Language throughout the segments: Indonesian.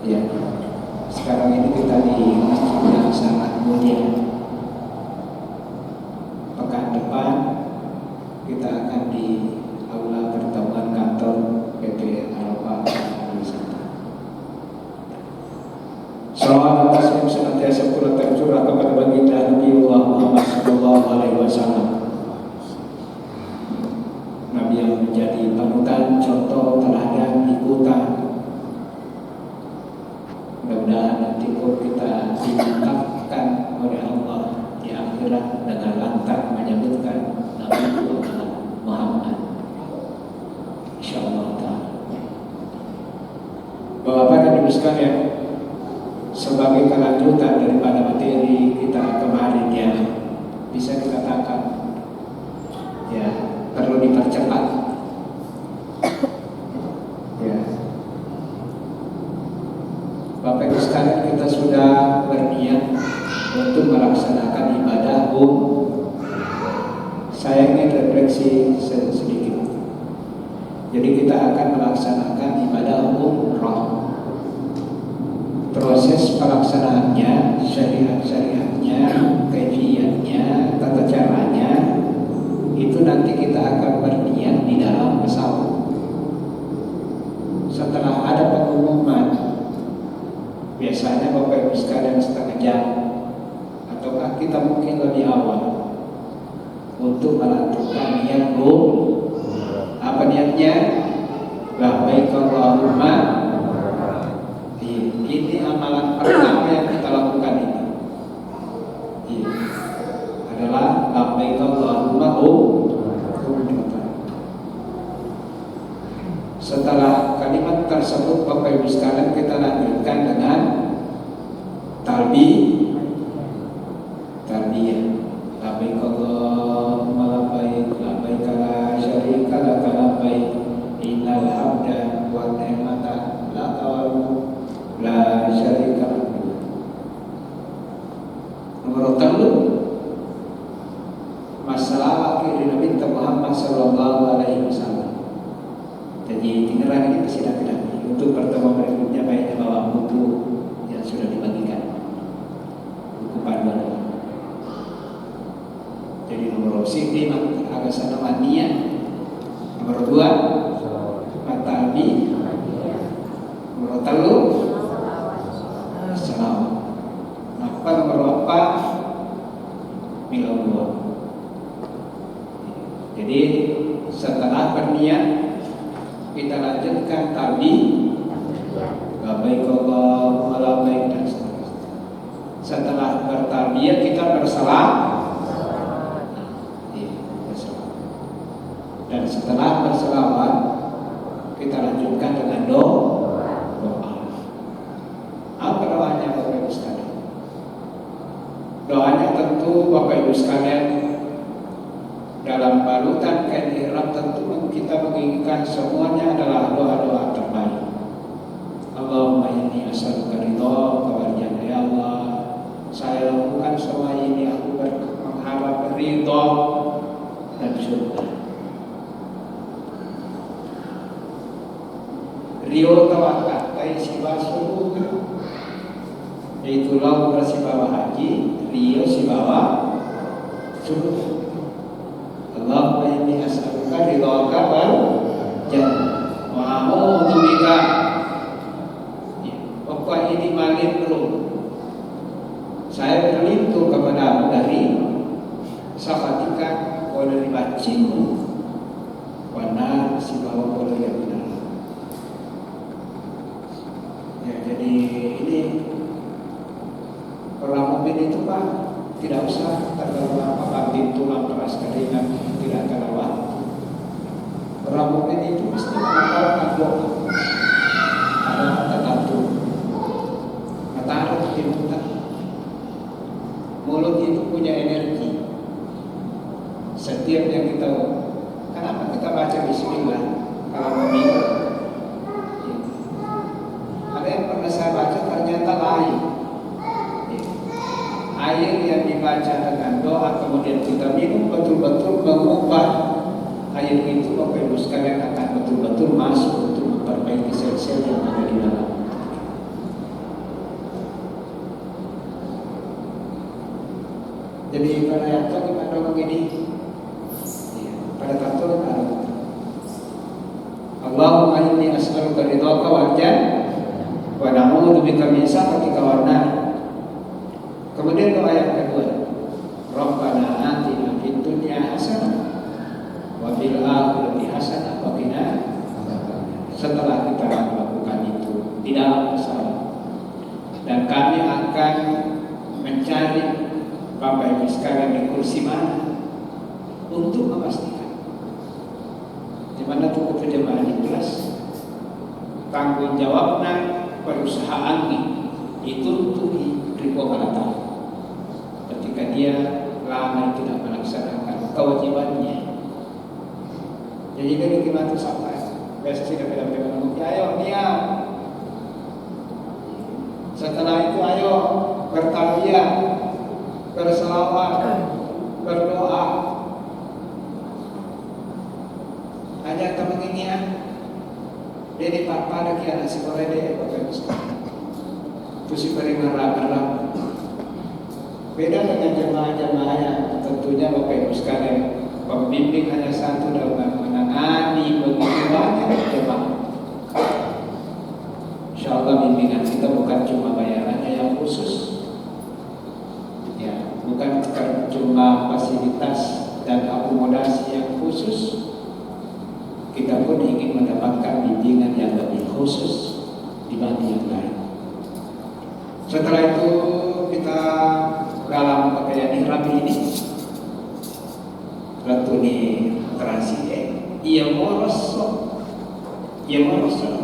Ya, sekarang ini kita di masjid yang sangat mulia. Pekan depan kita akan di aula pertemuan kantor PT Arafah. Salawat taslim senantiasa pula tercurah kepada baginda Nabiullah Muhammad sallallahu alaihi wasallam. Nabi yang menjadi panutan, contoh, teladan, ikutan. Mudah-mudahan nanti pun kita dimantapkan oleh Allah di akhirat dengan lantang menyebutkan Nabi Muhammad, insyaallah ta'ala. Bapak dan Ibu sekalian, sebagai kelanjutan daripada materi kita kemarin yang bisa dikatakan ya perlu dipercepat. Ya, Bapak Ibu sekalian, kita sudah berniat untuk melaksanakan ibadah Saya ingin refleksi sedikit. Jadi kita akan melaksanakan ibadah umroh. Proses pelaksanaannya, syariat-syariatnya, kajiannya, tata caranya, itu nanti kita akan berniat di dalam pesawat. Setelah ada pengumuman, biasanya Bapak Ibu sekalian setengah jam, ataukah kita mungkin lebih awal untuk melakukan niat apa niatnya? Labbaik Allahumma. Ini amalan pertama yang kita lakukan ini. Adalah labbaik Allahumma. Setelah kalimat tersebut Bapak Ibu sekalian, kita lanjutkan dengan talbiyah. Labbaik Allahumma labbaik, labbaik la syarika laka labbaik, innal hamda wan ni'mata laka wal mulk la syarika lak. Nomor 3, masalah akhir Nabi Muhammad sallallahu alaihi wasallam. Jadi tinggal ini tidak untuk pertemuan berikutnya baiknya bawa buku yang sudah dibagikan, buku panduan. Jadi nomor sini agak sana mania. Nomor 2 matalbi. Nomor 3 salam. Apa nomor 4 milau. Jadi setelah berniat kita lanjutkan talbi, labbaik Allahumma labbaik, dan seterusnya. Setelah bertalbiyah kita bersalam. Dan setelah berselawat kita lanjutkan dengan doa. Apa doanya Bapak Ibu sekalian? Doanya tentu Bapak Ibu sekalian, dalam balutan kain ihram tentu kita menginginkan semuanya adalah doa-doa terbaik. Allahumma inni as'aluka ridhaka wal jannah. Ya Allah, saya lakukan semua ini, aku mengharap ridha dan surga. Rio tawakat kai siwa suruh, itulah bersibawa haji, Rio sibawa suruh. Allahumma inni as'aluka ridhaka wal jannah wa a'udzu bika. Pokoknya ini malin dulu. Saya berlindung kepadamu dari safatika wa dari bacimu wa nar sibawa qul ya benar. Ya, jadi ini orang mukmin itu Pak tidak usah terlalu banting tulang keras keringat, tidak terlewat. Orang mukmin itu mesti mengamalkan doa. Ada kata-kata, kata harus dimutar. Mulut itu punya energi. Setiap yang kita, kenapa kita baca Bismillah kalau meminum? Ada yang pernah saya baca ternyata lain. Air yang dibaca dengan doa kemudian kita minum betul-betul mengubah air itu, Bapak Ibu sekalian, akan betul-betul masuk untuk memperbaiki sel-sel yang ada di dalam. Jadi pada yang gimana begini? Ya, pada tato ada. Allahumma inni as'aluka ridhaka wal jannah wa na'udzu bika min sakhatika wan nar. Kemudian doa yang kedua, Rabbana atina fid dunya hasanah wa fil akhirati hasanah wa qina adzabannar. Setelah kita melakukan itu tidak masalah, dan kami akan mencari Bapak Ibu sekalian di kursi mana untuk memastikan di mana cukup jemaah ikhlas tanggung jawabnya perusahaan itu untuk dipokalakan ketika dia lama tidak melaksanakan kewajibannya. Jadi kan gimana sampai biasa sih dapat ayo dia setelah itu ayo bertauhid, berselawat, berdoa. Hanya teman ini ya, jadi papa ada kian nasi goreng deh, bapak ibu. Itu si peringaran. Beda dengan jemaah-jemaah yang tentunya bapak ibu sekalian, pembimbing hanya satu dalam menangani begitu banyak jemaah. Insya Allah bimbingan kita bukan cuma bayarannya yang khusus, ya, bukan cuma fasilitas dan akomodasi yang khusus. Kita pun ingin mendapatkan bimbingan yang lebih khusus dibanding yang lain. Setelah itu kita dalam pakaian ihram ini, ratuni terasi ia morosok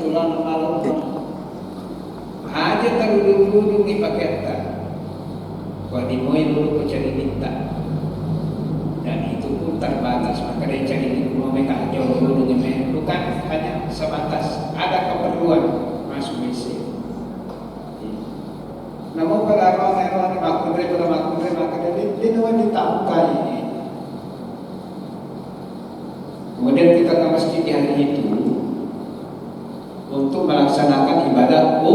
tulang malam aja terudung-udung di pakaian. Kalau dimulai dulu cari minta, dan itu pun terbatas. Maka dia cari mau mereka jauh dulu bukan hanya sebatas ada keperluan masuk WC. Namun pada orang-orang makmur maka dia nawan ditangkai ini. Kemudian kita ke masjid di hari itu untuk melaksanakan ibadah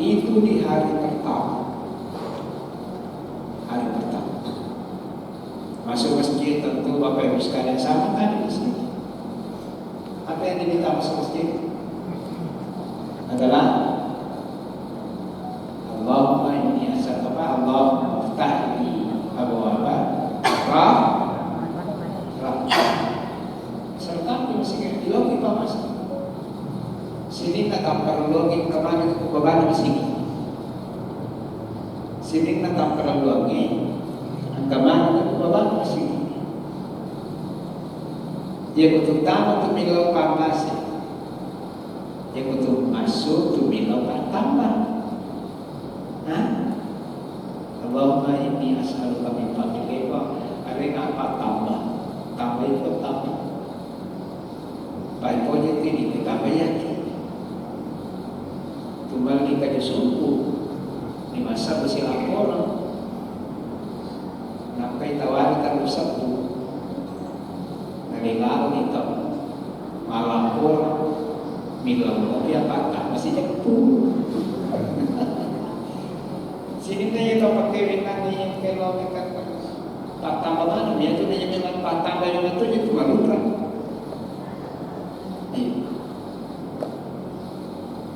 itu di hari pertama. Masuk masjid tentu Bapak Ibu sekalian sama kan di sini. Apa yang diminta masuk masjid adalah Allahumma inni as'aluka Allahumma iftah li abwaaba rahmah. Serta di masjid itu kita masuk. Sini tak perlu lagi kemana kebeban di sini. Sini tak perlu lagi kemana kebeban di sini. Dia butuh tamu untuk milau panas. Dia butuh masuk untuk milau tambah. Allahumma inni as'aluka min fadlika arina apa tambah itu tambah. Baik positif ini tambah yakin. Kembali ke sumpu di masa bersilang orang nampai tawarkan usapku dari lalu itu malam orang milang kopi apa masih jemput sini kita pakai wingan ni kalau mereka patang mana dia tu dia memang patang dari itu itu maluran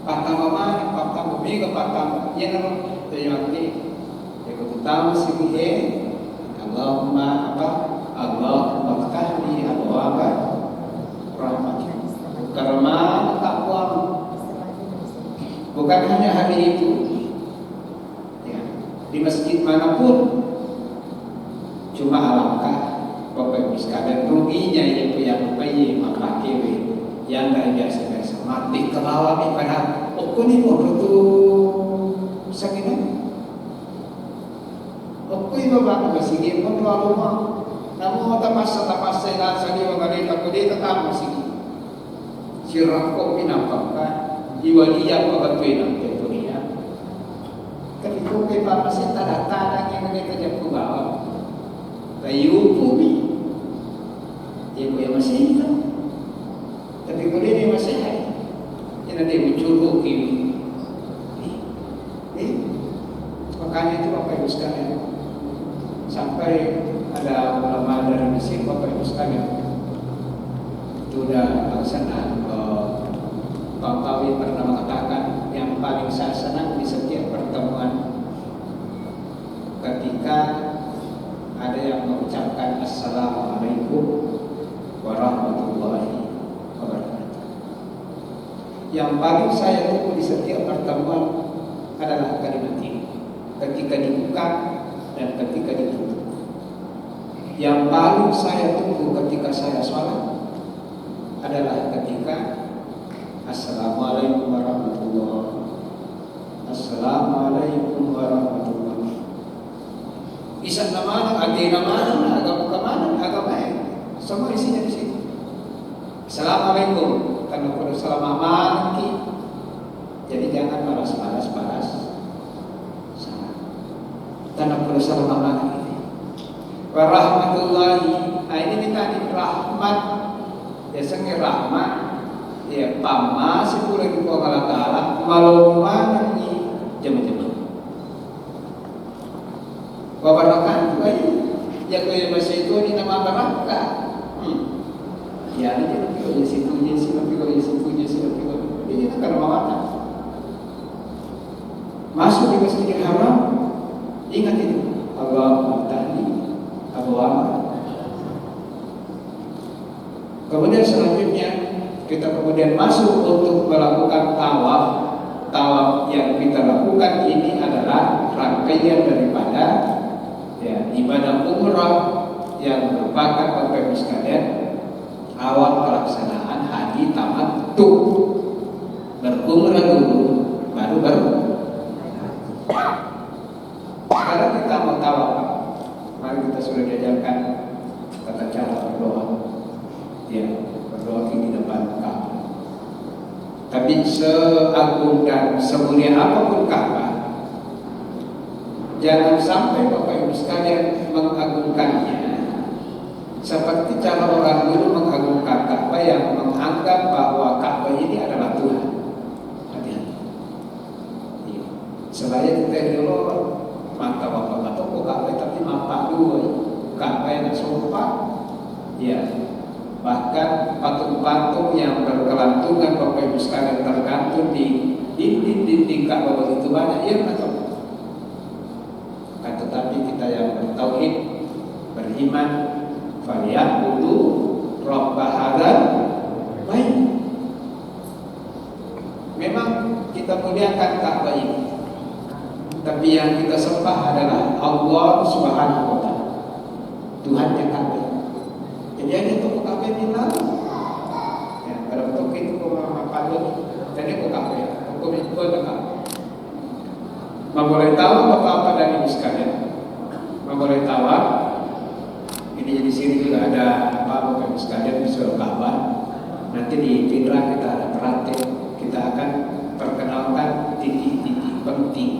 patang mana patang bumi ke patang dia nama terjadi yang utama sih Allahumma Allahumma ftahli abwaaba rahmatik karena takwa bukan hanya hari itu ya, di masjid manapun cuma alangkah Bapak Ibu sekalian ruginya itu yang bayi memakai yang dari biasa-biasa mati ke bawah ibadah okuni mau itu sakit okuni bapak masih pun lalu mah namun tapasa ilan sagi mengalih takudi tetap masih sirah kopi nampakkan diwaliya pagatuin ang teoriya kasi kung kay papasin tadatana yang kita jam ke bawah kayu pumi dia punya masih itu tapi kalau dia masih ada dia mencuruk ini maka Makanya itu Bapak Ibu sekalian, sampai ada ulama dari Mesir Bapak Ibu sekalian, itu udah laksana. Pak Tawi pernah mengatakan yang paling saya senang di setiap pertemuan ketika ada yang mengucapkan Assalamualaikum warahmatullahi wabarakatuh. Yang paling saya tunggu di setiap pertemuan adalah kalimat ini, ketika dibuka dan ketika ditutup. Yang paling saya tunggu ketika saya sholat adalah ketika Assalamualaikum warahmatullahi wabarakatuh. Assalamualaikum warahmatullahi wabarakatuh. Isan nama, agama mana, agama semua isinya di sini. Assalamualaikum, karena kalau assalamualaikum, jadi jangan balas. Karena kalau assalamualaikum. Warahmatullahi, ini minta di rahmat, ya sengi rahmat, ya pama sepuluh ribu Allah malu mana ni jemaah. Wabarakatuh ya kaya bahasa itu ni nama barakah. Ya ini kalau situ ini kan mawata. Masuk di Masjidil Haram, ingat itu Allahumma tahdi abwaaba. Kemudian selanjutnya kita kemudian masuk untuk melakukan tawaf. Tawaf yang kita lakukan ini adalah rangkaian daripada ibadah umrah yang merupakan Bapak Ibu sekalian awal pelaksanaan haji tamattu. Berumrah dulu baru. Sekarang kita mau tawaf. Mari kita sudah diajarkan tata cara berdoa. Ya, berdoa di depan Ka'bah. Tapi seagung dan semulia apapun Ka'bah, jangan sampai Bapak Ibu sekalian mengagungkannya seperti cara orang dulu mengagungkan Ka'bah yang menganggap bahwa Ka'bah ini adalah Tuhan. Hati-hati. Selain kita dulu mata Bapak atau Ka'bah tapi mata dua Ka'bah yang sopan, ya. Bahkan patung-patung yang berkelantungan Bapak Ibu sekalian tergantung di dinding Ka'bah begitu banyak, ya betul. Tetapi kita yang bertauhid, beriman, falyabudu rabb hadzal bait. Memang kita muliakan Ka'bah ini, tapi yang kita sembah adalah Allah Subhanahu wa taala, Tuhan yang Ka'bah. Jadi ada toko Ka'bah di lalu. Ya, kalau toko itu apa tadi toko Ka'bah, toko itu Ka'bah. Boleh tahu Bapak-bapak dan Ibu sekalian, boleh tahu ini di sini juga ada Bapak Ibu sekalian di Surau Ka'bah. Nanti di Pindrang kita ada praktek, kita akan perkenalkan titik-titik penting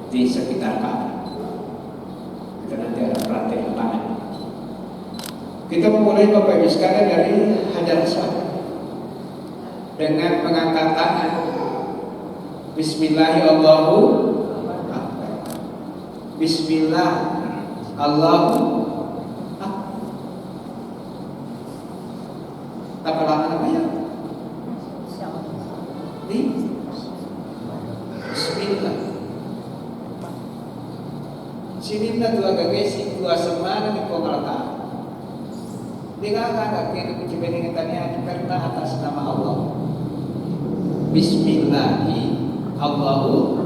di sekitar Ka'bah. Kita nanti ada praktek lapangan. Kita memulai Bapak Ibu sekalian dari Hajar Aswad dengan mengangkat tangan. Bismillahirrahmanirrahim. Bismillah Allahu Akbar. Apa namanya? Bismillah. Sini dua gagesi dua semana di pengelata. Dengan agak kita mencoba tanya karena atas nama Allah. Bismillahi Allahu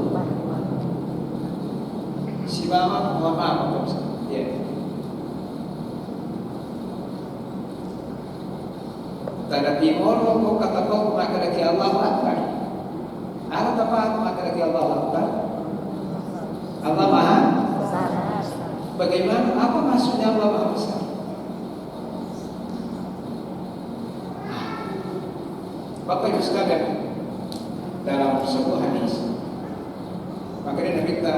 si mama ya. Tada timur kok kata kau maka lagi Allahu Akbar. Ada apa maka lagi Allahu Akbar? Allah Maha Besar. Bagaimana? Apa maksudnya Allah Maha Besar? Bapak Ibu sekalian, dalam sebuah hadis makanya kita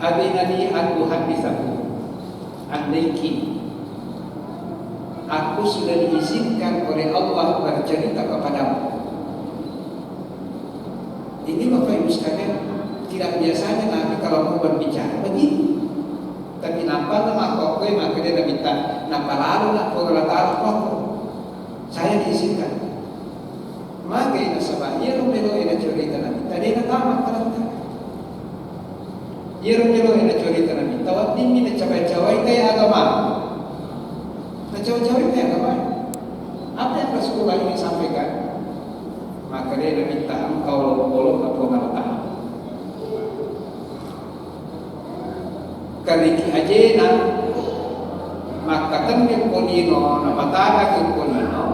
adinani an uhaditsaku andaiki, aku sudah diizinkan oleh Allah bercerita kepadamu. Ini Bapak Ibu sekalian Tidak biasanya Nabi kalau mau berbicara begini. Tapi nampak nama kok maka dia minta napa lalu nak pengelatara kok. Saya diizinkan. Maka ina sabah ia rumelo ina cerita Nabi. Tadi ina tamak terang. Ia rumelo ina cerita Nabi. Tawat dimi na cabai-cabai kaya agama. Na cabai-cabai kaya agama. Apa yang Rasulullah ini sampaikan? Maka dia minta engkau lolong apa pengelatara. Kaliki ajena maka tembil konino namatana ke konino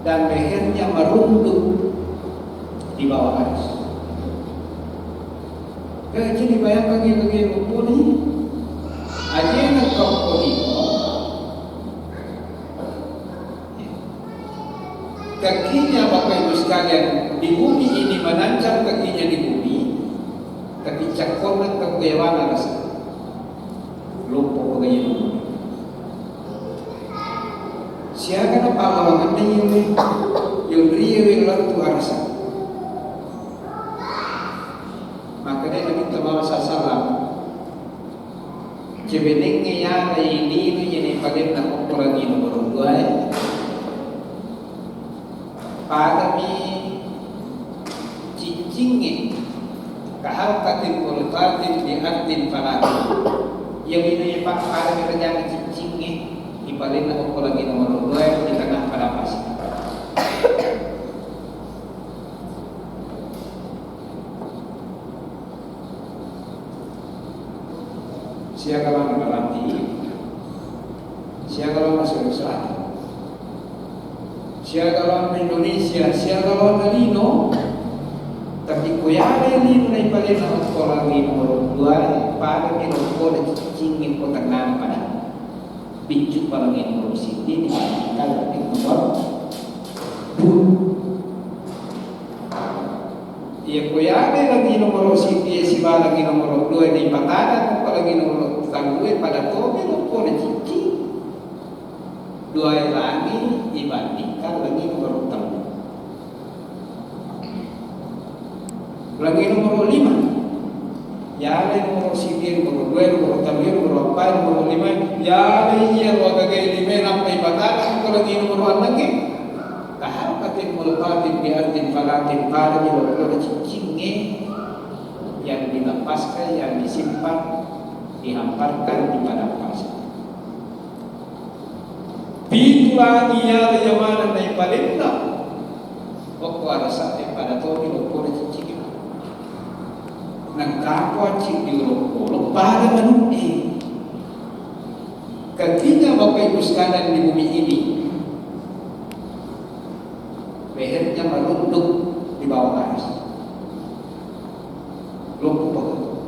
dan lehernya merunduk di bawah aras. Jadi bayangkan bagi rukuni ajena kau konino kakinya Bapak Ibu sekalian di bumi ini menancap kakinya di bumi tapi cakorna kekewana rasa lupa bagaimana siapa na pahlawan na yung riyo lang tu arasa maka dia nabi Muhammad sallam jebening niya na ini ni palim na ukuran ni nomor 2 pada mi cincingin kahalkatin kulkatin dihatin falatin yang ini pak pada kerjaan cincingnya dibalik aku lagi nomor 2 di tengah pada pasir. Siapa kalau melalati, siapa kalau masuk Islam, siapa kalau Indonesia, siapa kalau Malino. Tapi kuyari lino na ipalin na ako lagi nomor 2 para minumpo na cicingin ko tangan pada bijuk parang nomor siti di kalau di nomor 2 iya kuyari lagi nomor siti si lagi nomor 2 di patada ko lagi nomor 2 pada to minumpo na cicing 2 lagi dibandingkan lagi nomor 3 lagi nomor 5 ya le nomor 7 nomor 2 nomor 3 nomor 4 nomor 5 ya le iya lo kagay 5 sampai batala ko lagi nomor 6 lagi kahal patin mulpatin biartin falatin pada di waktu cicingnya yang dilepaskan yang disimpan dihamparkan di padang pasir pitulah iya le yamanan na ipalinna waktu arasa pada tobi waktu cicing nagkapwa cik di urok-urok pada manusia kakinya Bapak Ibu sekalian di bumi ini lehernya merunduk di bawah aras lumpuh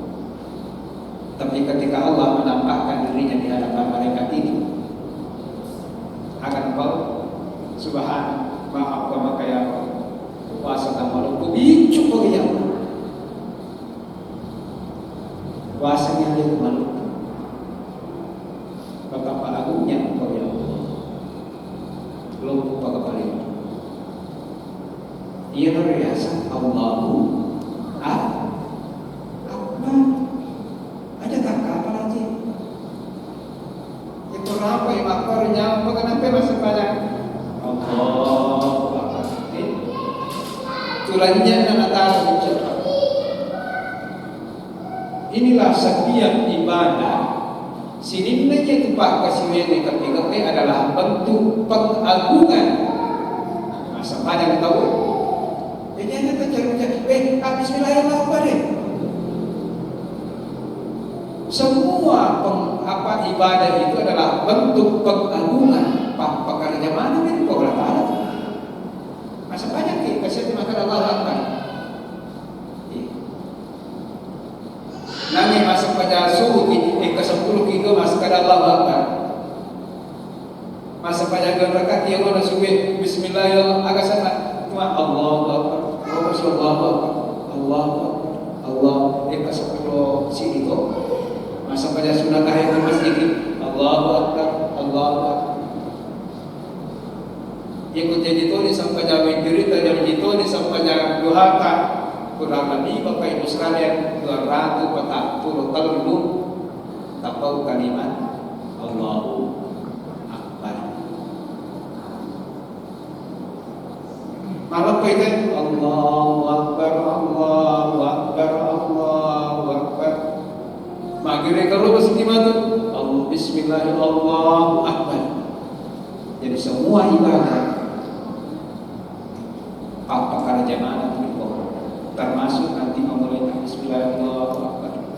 tapi ketika Allah menampakkan dirinya di hadapan mereka ini akan kau subhan maaf maka ya kuasa dan lumpuh bicu bagaimana kuasanya dia malu betapa agungnya engkau ya Allah lumpuh pada kali ia berhiasan Allahu Akbar ada tak apa lagi itu apa yang akornya kenapa masih banyak Allahu Akbar tulangnya anak tahu cepat. Inilah setiap ibadah sinimnya tupak kasiwene tapi adalah bentuk pengagungan masa panjang tahu jadi anda tercermin bismillahirrahmanirrahim semua ibadah itu adalah bentuk pengagungan pekerja mana ini kau berapa masa panjang kasih makan Allah Akbar nami masuk pada suhu ke-10 kilo masuk pada Allah Akbar masuk pada gerakan dia mana suwe bismillahirrahmanirrahim agak sana cuma Allahu Akbar Allahu Akbar Allahu Akbar Allah ke-10 sini tu masuk pada sunat tahiyat masjid Allahu Akbar Allahu Akbar yang jadi tu ni sampai jam witir jam itu ni sampai jam duha kurang lebih Bapak Ibu sekalian 243 tapau kalimat Allahu Akbar. Malam itu Allahu Akbar, Allahu Akbar, Allahu Akbar. Maghrib kalau mesti matu Allah Bismillahirrahmanirrahim, Allahu Akbar. Jadi semua ibadah apa kala jamaah termasuk nanti memulai Bismillahirrahmanirrahim.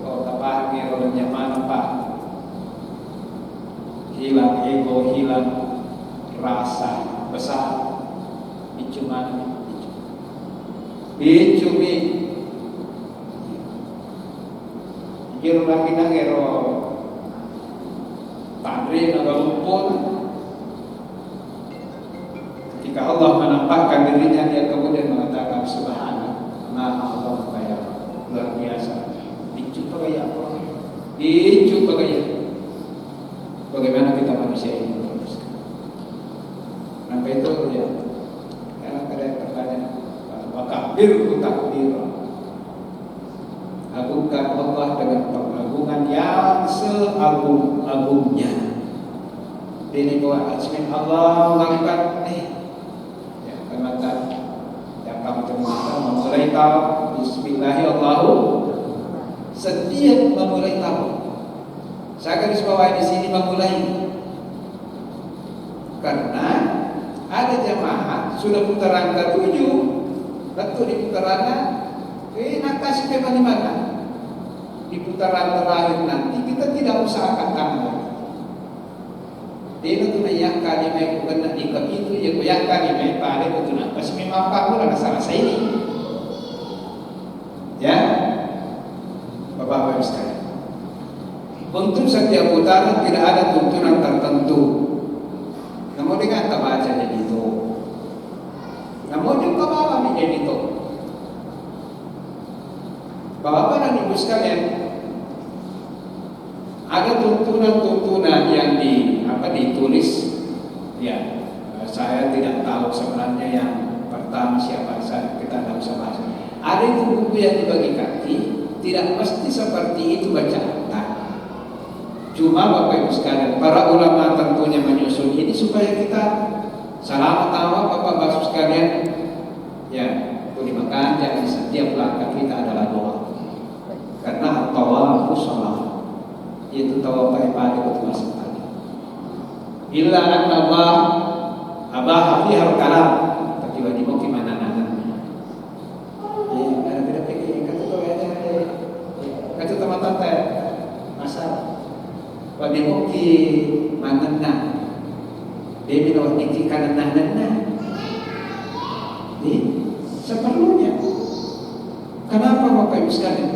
Kalau apa kalau jamaah apa hilang ego, hilang rasa besar, icuman, icumi, kira lagi nangero, tandri nagalumpur. Ketika Allah menampakkan dirinya, dia kemudian mengatakan Subhanallah, kayak luar biasa. Icu bagai apa? Icu bagai bagaimana kita manusia ini terus. Sampai itu ya. Karena ada yang bertanya, wakabir takbir. Agungkan Allah dengan pengagungan yang seagung-agungnya. Ini bahwa asmi Allah mengangkat ya kematan yang kamu temukan memulai tahu Bismillahirrahmanirrahim. Setiap memulai tahu. Saya garis bawahi di sini memulai karena ada jamaah sudah putaran ke-7, betul di putarannya, nak kasih ke mana? Di putaran terakhir nanti kita tidak usah angkat tangan. Dia itu nayak kali mai bukan nak ikut itu ya koyak kali mai pada betul nak pas memang apa pun ada salah saya ini. Ya, Bapak-bapak sekalian. Untuk setiap putaran tidak ada tuntunan tertentu. Namun dengan baca jadi itu. Namun juga bawa jadi itu. Bapak dan Ibu sekalian, ada tuntunan-tuntunan yang ditulis. Ya, saya tidak tahu sebenarnya yang pertama siapa saya, kita tidak usah bahas. Ada itu buku yang dibagikan, tidak mesti seperti itu bacaan. Cuma Bapak Ibu sekalian, para ulama tentunya menyusun ini supaya kita selamat tahu Bapak-bapak sekalian. Ya, boleh makan yang setiap langkah kita adalah doa. Karena tawafu salat, yaitu tawaf ibadah itu masuk tadi. Illa anna Allah abaha fiha al-kalam, tapi wajib gimana nanti. Ada beda pikir kata tu ada kata teman-teman masalah. Wajib mana nak? Dia bilang tinggi kanan nah. Seperlunya. Kenapa Bapak Ibu sekalian?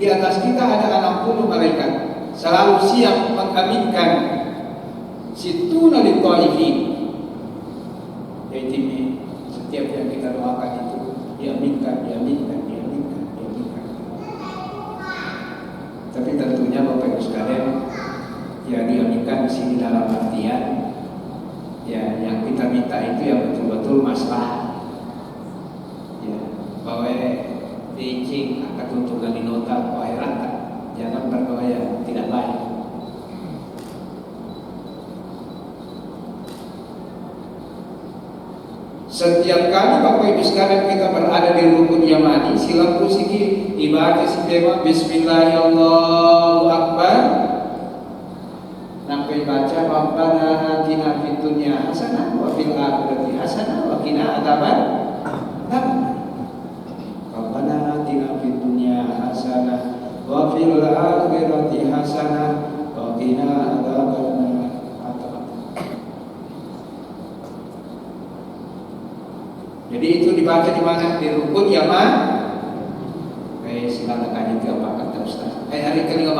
Di atas kita ada 60 malaikat selalu siap mengaminkan situna li taifin. Jadi setiap yang kita doakan itu diaminkan. Tapi tentunya Bapak Ibu sekalian, ya diaminkan di sini dalam artian ya yang kita minta itu yang betul-betul masalah. Ya, bahwa teaching akan tuntunan di nota akhirat, jangan berdoa yang tidak baik. Setiap kali Bapak Ibu sekalian kita berada di rukun yamani, sila kusiki dibaca sistema Bismillahirrahmanirrahim Akbar. Sampai baca Rabbana atina fid dunya hasanah wa fil akhirati hasanah wa qina adzabannar. Rabbana atina fid dunya hasanah wa fil akhirati hasanah wa qina adzabannar. Jadi itu dibaca di mana? Di rukun yaman. Silakan kaji ke apa kata Ustaz. Hari ke-5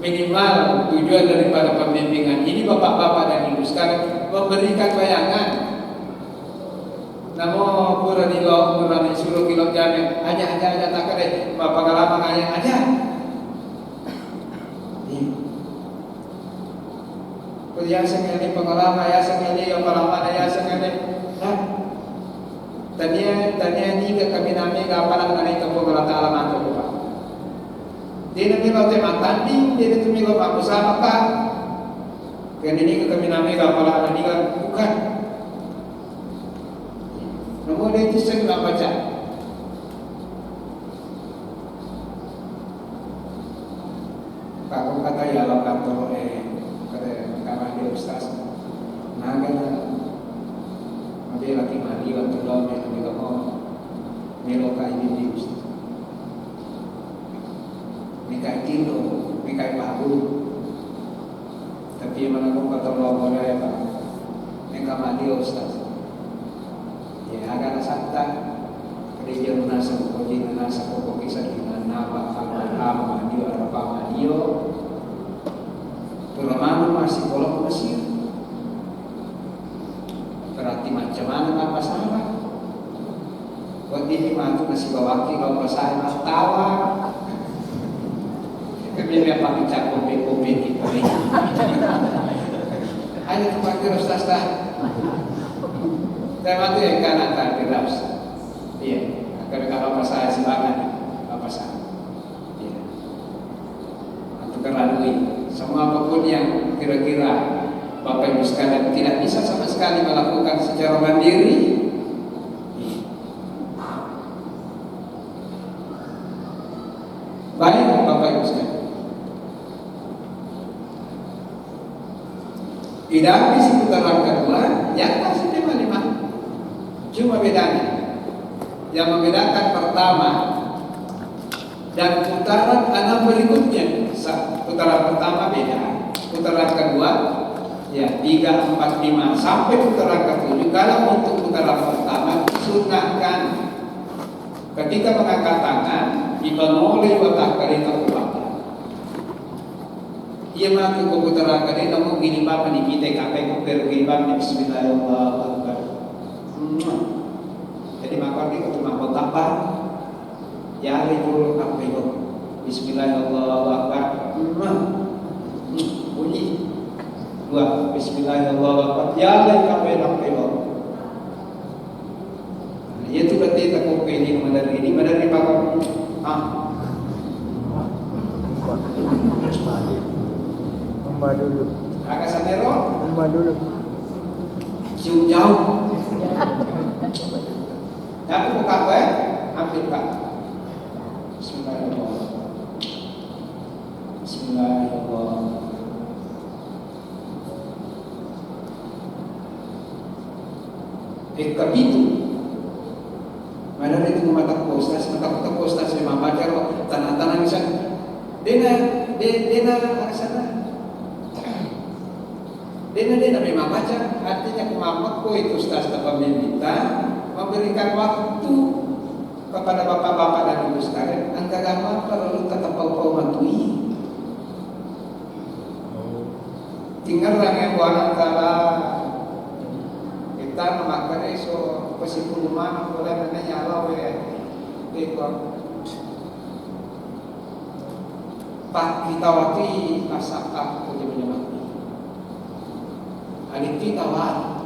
minimal tujuan daripada pembimbingan ini Bapak-bapak dan Ibu sekalian memberikan bayangan. Namo purani suruh kilo jamin aja tak ada pengalaman aja. ya sekali pengalaman, ya sekali yang pengalaman, ya sekali. Nah, tanya ni ke kami nami ke apa nak nari ke pengalaman alam atau apa? Dia nanti kalau tema tanding, dia nanti kalau apa bersama kan? Kan ini ke kami nami ke apa nak nari kan bukan? Namun dia itu saya baca. Kalau kata ya kalau kantor kata dia ustaz, naga dia lagi mandi waktu lalu dia juga mau meloka ini di ustaz. Mikai kilo, mikai paru. Tapi mana pun kata Allah boleh ya pak, mereka mandi ustaz. Ya agak sakta, kerja nasa pokoknya nasa pokok kisah dengan nama al-Malam mandi apa mandio. Turamano masih kolom Mesir. Berarti macam mana apa salah? Buat ini matu nasi bawaki kalau saya mas tawa. Kemudian pakai cak kopi kita ni. Hanya tempat terus dah. Tema tu yang kanan tak terus. Iya. Kalau apa saya silakan apa saya. Iya. Atau kerana semua apapun yang kira-kira Bapak Ibu sekalian tidak bisa sama sekali melakukan secara mandiri, baik Bapak Ibu sekalian. Tidak habis putaran kedua, yang masih lima. Cuma bedanya, yang membedakan pertama dan putaran anak berikutnya. Putaran pertama beda, putaran kedua ya 3, 4, 5 sampai putaran ke-7. Kalau untuk putaran pertama sunahkan ketika mengangkat tangan dibangun watak kereta ubah. Ia mati ke putaran kedua namun gini bapak di kita kapai kuper gini bapak bismillahirrahmanirrahim. Jadi maka dia cuma betapa ya itu apa itu bismillahirrahmanirrahim. Bunyi dua bismillahirrahmanirrahim. Ya lain kapai itu berarti tak kau ini madari pakai Mbak dulu. Agak sanero. Mbak dulu. Cium jauh. Aku buka apa? Ambil pak. Bismillahirrahmanirrahim. Bismillahirrahmanirrahim. Kapitu. Mana itu mata postas lima baca tanah-tanah bisa. Dena sana. Dena memang baca artinya kemampuan itu ustaz dapat meminta memberikan waktu kepada bapak-bapak dan ibu sekalian angka agama perlu tetap kau mantui tinggal yang buat antara kita memakai eso pesipul mana boleh menanya Allah itu pak kita waktu asap punya ada kita wah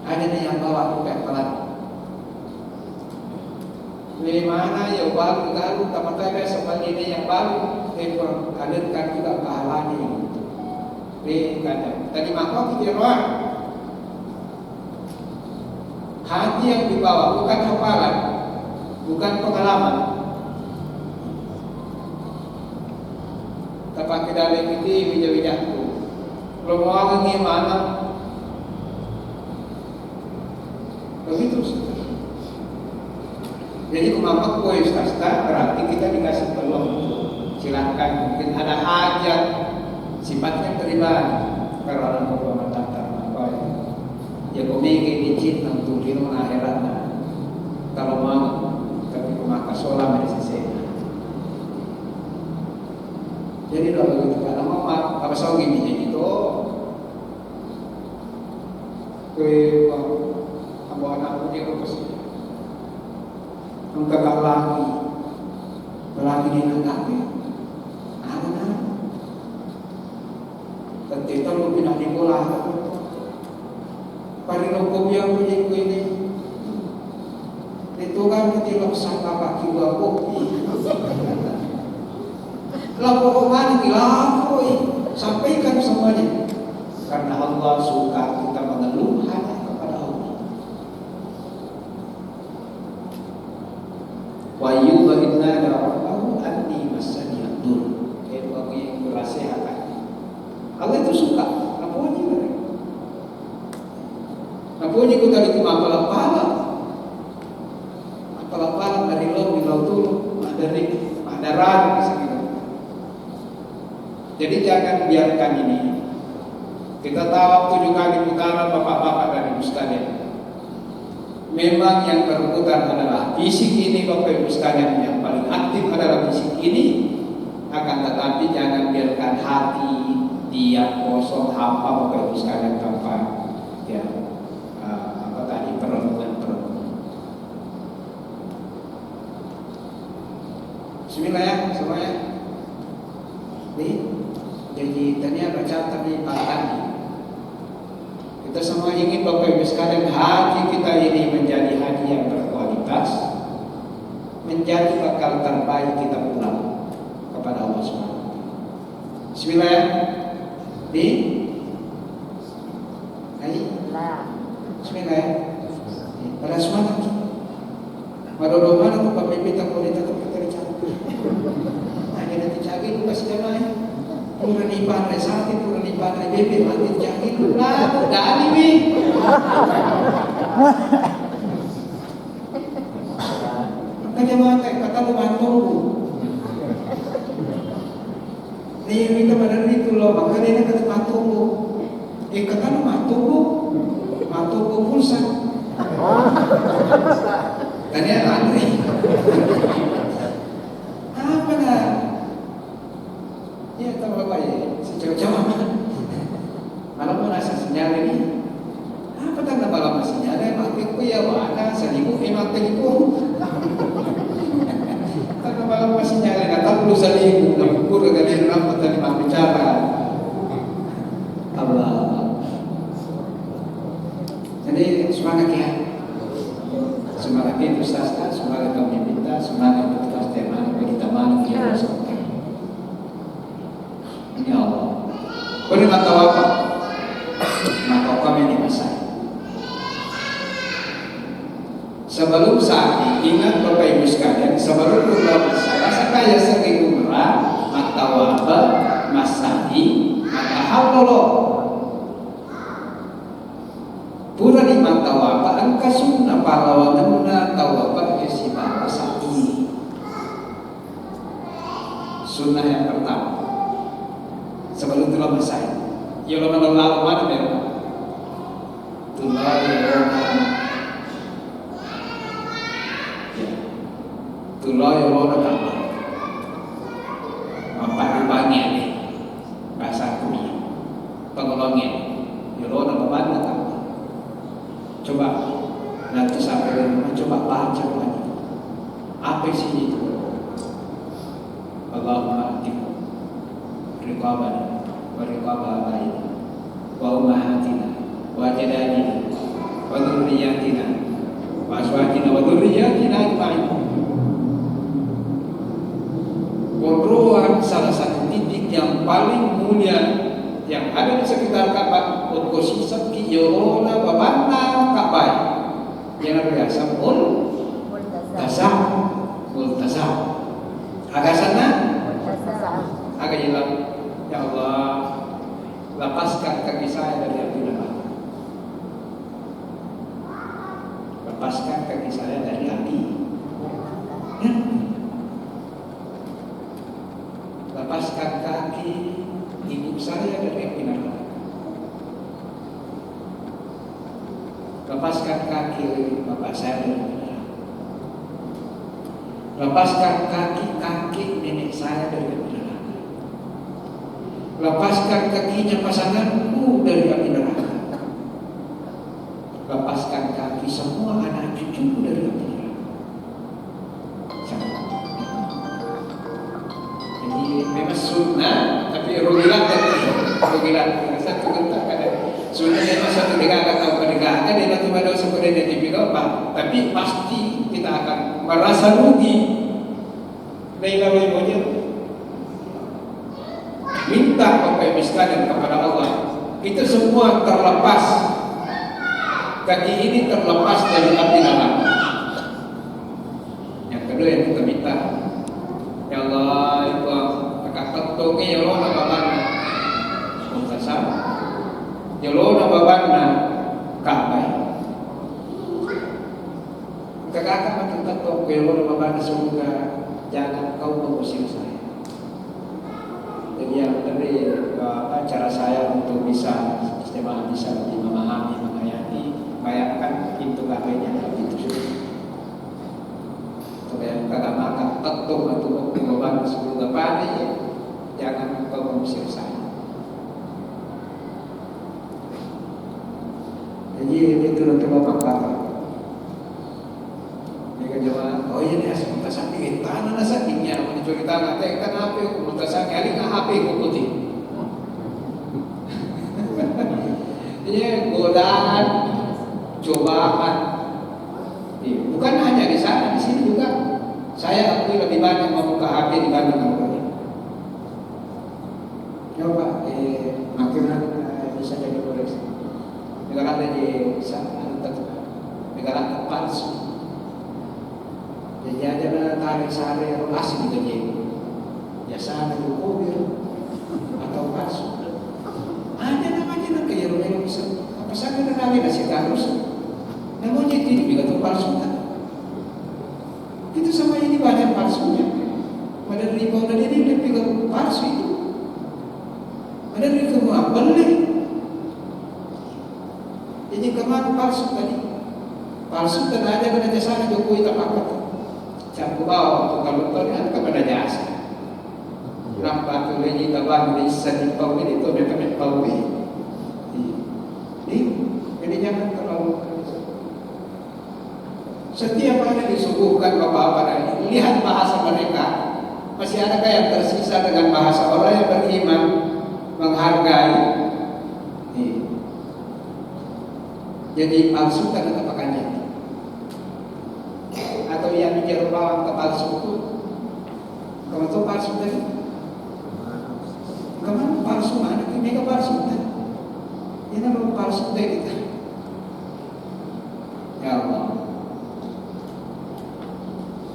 ada yang bawa bukan pelan dari mana yang baru tamatnya seperti ini yang baru alirkan juga pahalanya tadi maka kita roh hati yang dibawa bukan hafalan bukan pengalaman tapi dalam itu bijak-bijakku Ruang ini mana? Begitu. Jadi kemampuan kue swasta berarti kita dikasih peluang. Silakan mungkin ada hajat sifatnya pribadi karena kau tata apa ya kau mikir dicit untuk di akhiratnya. Kalau mau tapi maka sholat di sisi. Jadi kalau begitu karena mau apa soal gini itu kue ambo anak punya apa sih? Angkat lagi di nanti, ada. Ketika lu bola. Parinokom yang punya ini. Itu kan tidak sangka kaki kopi. Lapor kemana lapor sampaikan semuanya. Karena Allah suka kita mengeluh hanya kepada Allah. Wa yu'minna rabbahu anni masani yadur. Itu aku yang berasihakan. Allah itu suka. Napunya mereka. Napunya kita itu apala-apala. Apala-apala dari lo di lautul, dari madaran misalnya. Jadi jangan biarkan ini. Kita tahu waktu juga di putaran bapak-bapak dan ibu sekalian. Memang yang berputar adalah fisik ini bapak ibu sekalian, yang paling aktif adalah fisik ini. Akan tetapi jangan biarkan hati dia kosong hampa bapak ibu sekalian tanpa ya perenungan. Bismillah ya semuanya. Nih, jadi tadi baca tadi tadi. Kita semua ingin bapak ibu sekalian hati kita ini menjadi hati yang berkualitas, menjadi bakal terbaik kita pulang kepada Allah SWT. Bismillah ya. Di ayo. Bismillah ya. Pada semangat. Madodo mana tuh pemimpin tak boleh tetap kita dicapai. Hanya nanti cari itu kasih damai. Pura ni pandai sakit, pura ni pandai bebek mati cari itu lah. Dah ni. Maka jemaah kata lu bantu. Ni minta badan itu loh, maka dia kata bantu lu. Kata lu bantu lu pulsa. Tanya Andri. Apa dah? Ya tahu apa ya? Sejauh-jauh malam merasa sinyal ini. Apa tanda malam sinyal? Mati ku ya mana? Salibu mati ku. Tanda malam sinyal kata perlu salibu. Nampur dari rambut tadi mak bicara. Allah. Jadi semangat ya. Semangat itu sasta, semangat kami minta, semangat itu pasti mana kita mana kita semua. Ya Allah. Boleh mata apa? Mata kami di masa. Sebelum saat ini ingat Bapak Ibu sekalian, sebelum berdoa saya sekaya sering umrah, mata wabah, masai, mata hawlo. Pura di mata wabah, angka sunnah pahlawan na tawabah yasiba wasai. Sunnah yang pertama. Sebelum telah masai. Ya Allah lalu mana mereka? Tulah ya Tulah ya Allah tambah. Mampai ni bahasa Arabnya. Pengolongnya. Ya Allah tambah tambah. Coba nanti sampai rumah coba baca lagi. Apa sih itu? Allahumma atina riqabana wa riqaba abaina wa ummahatina wa jadadina wa dhurriyyatina wa azwajina wa dhurriyyatina ajma'in. Berdoa salah satu titik yang paling mulia yang ada di sekitar Ka'bah, posisi ki yorona babana Ka'bah. Yang biasa multazam. Agak sana, agak hilang. Ya Allah, lepaskan kaki saya dari api neraka. Lepaskan kaki saya dari api. Lepaskan kaki ibu saya dari api neraka. Lepaskan kaki bapak saya dari api neraka. Lepaskan kaki nenek saya dari api neraka. Lepaskan kakinya pasanganku dari api neraka. Lepaskan kaki semua anak cucuku dari api neraka. Jadi memang sunnah, tapi rugilan satu gentak kadang. mereka akan tahu pendegakan dia nanti pada seperti dia tipikal apa, tapi pasti kita akan merasa rugi. Mereka boleh minta Bapak Ibu sekalian kepada Allah, itu semua terlepas, kaki ini terlepas dari api neraka. Yang kedua yang kita minta, ya Allah, itu agak ketungnya ya Allah nababana muntasab, ya Allah nababana kabai, kakak makin ketung ya Allah nababana surga, jangan kau mengusir saya. Jadi yang dari cara saya untuk bisa istimewa bisa lebih memahami, menghayati, bayangkan pintu kabelnya itu sudah. Supaya kagak makan ketung atau beban sebelum depan ya, jangan kau mengusir saya. Jadi itu nanti bapak kata. Oh iya nih asal muntah sakit, tanah nasa sakitnya, mencuri tanah, kan apa? Muntah sakit, hari nggak apa? Ikuti. Ini godaan, cobaan. Bukan hanya di sana, di sini juga. Saya akui lebih banyak membuka HP dibanding membuka. Coba, makin bisa jadi koreksi. Negara di sana, negara palsu. Jadi ada tarik sari relasi gitu je. Biasa ada mobil atau palsu. Ada namanya nak kaya rumah bisa. Apa saja nak kami kasih harus. Namun jadi juga tu palsu kan. Itu sama ini banyak palsunya. Pada ribu dan ini lebih ke palsu itu. Ada ribu apa boleh? Jadi kemana palsu tadi? Palsu dan ada pada jasa Jokowi tak apa. Campur bawa kalau kan kepada jasa. Nampak tu lagi tabang di sini pau ini tu mereka pau ini. Ini jangan terlalu. Setiap yang disuguhkan bapak-bapak dan lihat bahasa mereka. Masih adakah yang tersisa dengan bahasa orang yang beriman, menghargai? Jadi palsu kan atau pakannya? Atau yang mikir bawang ke palsu itu, kamu tahu palsu tadi? Kamu palsu mana? Ini ke palsu tadi? Ini kalau palsu tadi kita. Ya Allah.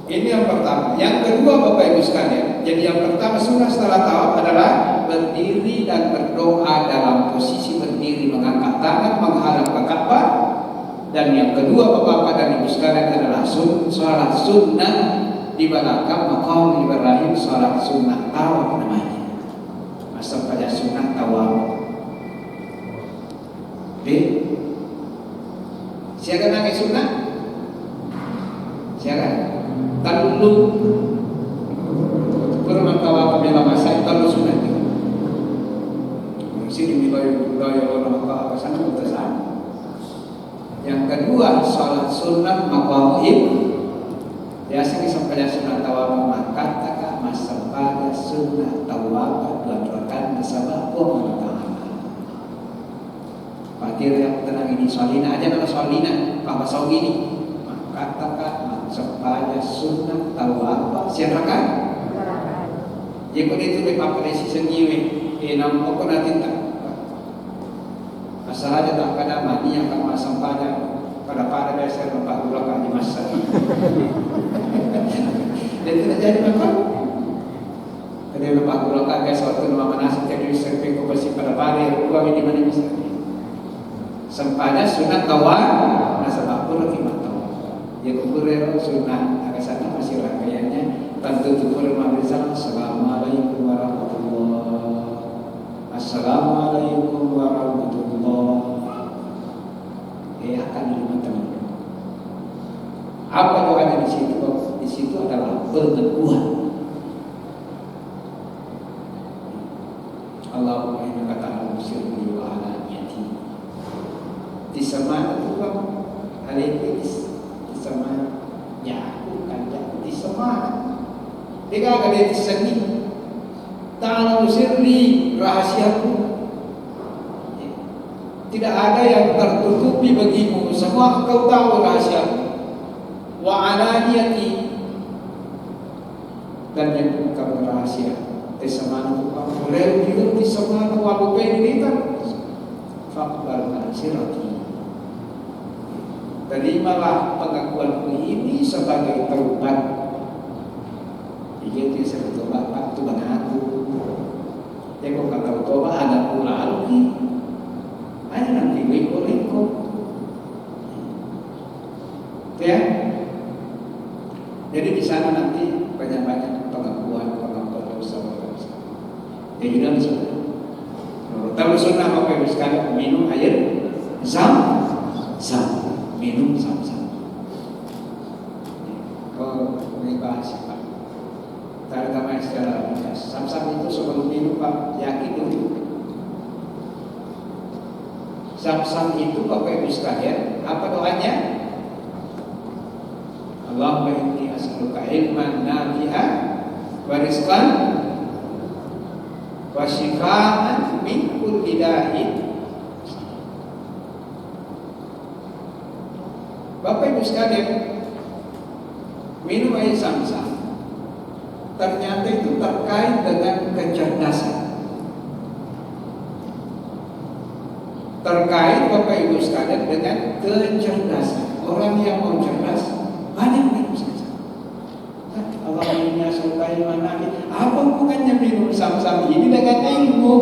Ini yang pertama. Yang kedua Bapak Ibu sekalian. Jadi yang pertama sunnah setelah tawaf adalah berdiri dan berdoa dalam posisi berdiri, mengangkat tangan menghadap ke Ka'bah. Dan yang kedua Bapak-bapak dan Ibu sekalian adalah sholat sunnah di belakang maqam Ibrahim, sholat sunnah tawaf namanya. Masa pada sunnah tawaf. Siapa nangis sunnah? Siapa? Talu kurang tawaf bila masa talu sunnah itu. Sini wilayah orang apa sana utusan. Yang kedua sholat sunnah maqam biasanya sampai sunnah tawaf maka tak masa pada sunnah tawaf dua-duakan bersama Allah Taala. Fakir yang tenang ini solina aja nama solina apa sau ini maka tak masa pada sunnah tawaf siapa? Jadi itu dipakai sengiwe nama kau nanti tak. Asal aja tak pada mani yang akan masang pada biasa tempat gulakan di masa. Dan tidak jadi makan. Jadi tempat gulakan biasa waktu nama manasik jadi serping kau bersih pada uang ini mana bisa. Sempana sunat tawaf, nasabah pun lagi matau. Dia kuburan sunat agak sana masih rangkaiannya. Tentu tukur mabrisa. Assalamualaikum warahmatullahi. Assalamualaikum warahmatullahi. Akan diterima teman. Apa doanya di situ? Di situ adalah pengakuan. Allahumma innaka ta'lamu sirri wa alaniyati. Di sama itu kan alaitis di sama ya bukan ya di sama. Dia ada di sini. Ta'lamu sirri rahasiaku. Tidak ada yang tertutupi bagimu. Semua engkau tahu rahasia. Wa alaniyati, dan yang bukan rahasia. Tesamana upah mulai hidup di semana wabu pendidikan. Fakbar nasirati. Terimalah pengakuanku ini sebagai taubat. Jadi saya bertobat Tuhan aku. Ya kok kata tobat ada pula lagi. Hanya nanti leko. Ya. Jadi di sana nanti banyak pengakuan dosa. Ya juga di sana. Tahu sunnah apa yang sekali minum air zam. Minum zam. Oh, ini bahas Pak. Terutama secara ringkas. Zam itu sebelum minum Pak yakin dulu. Zam itu Bapak Ibu sekalian, apa doanya? Allahumma inni as'aluka ilman nafi'an wa rizqan wa shifaan min kulli da'in. Bapak Ibu sekalian, minum air Zam-Zam ternyata itu terkait dengan kecerdasan. Terkait Bapak Ibu sekalian dengan kecerdasan. Orang yang mau cerdas banyak minum Zam-Zam. Allah ini asukai manaki. Apa bukannya minum Zam-Zam ini dengan ilmu?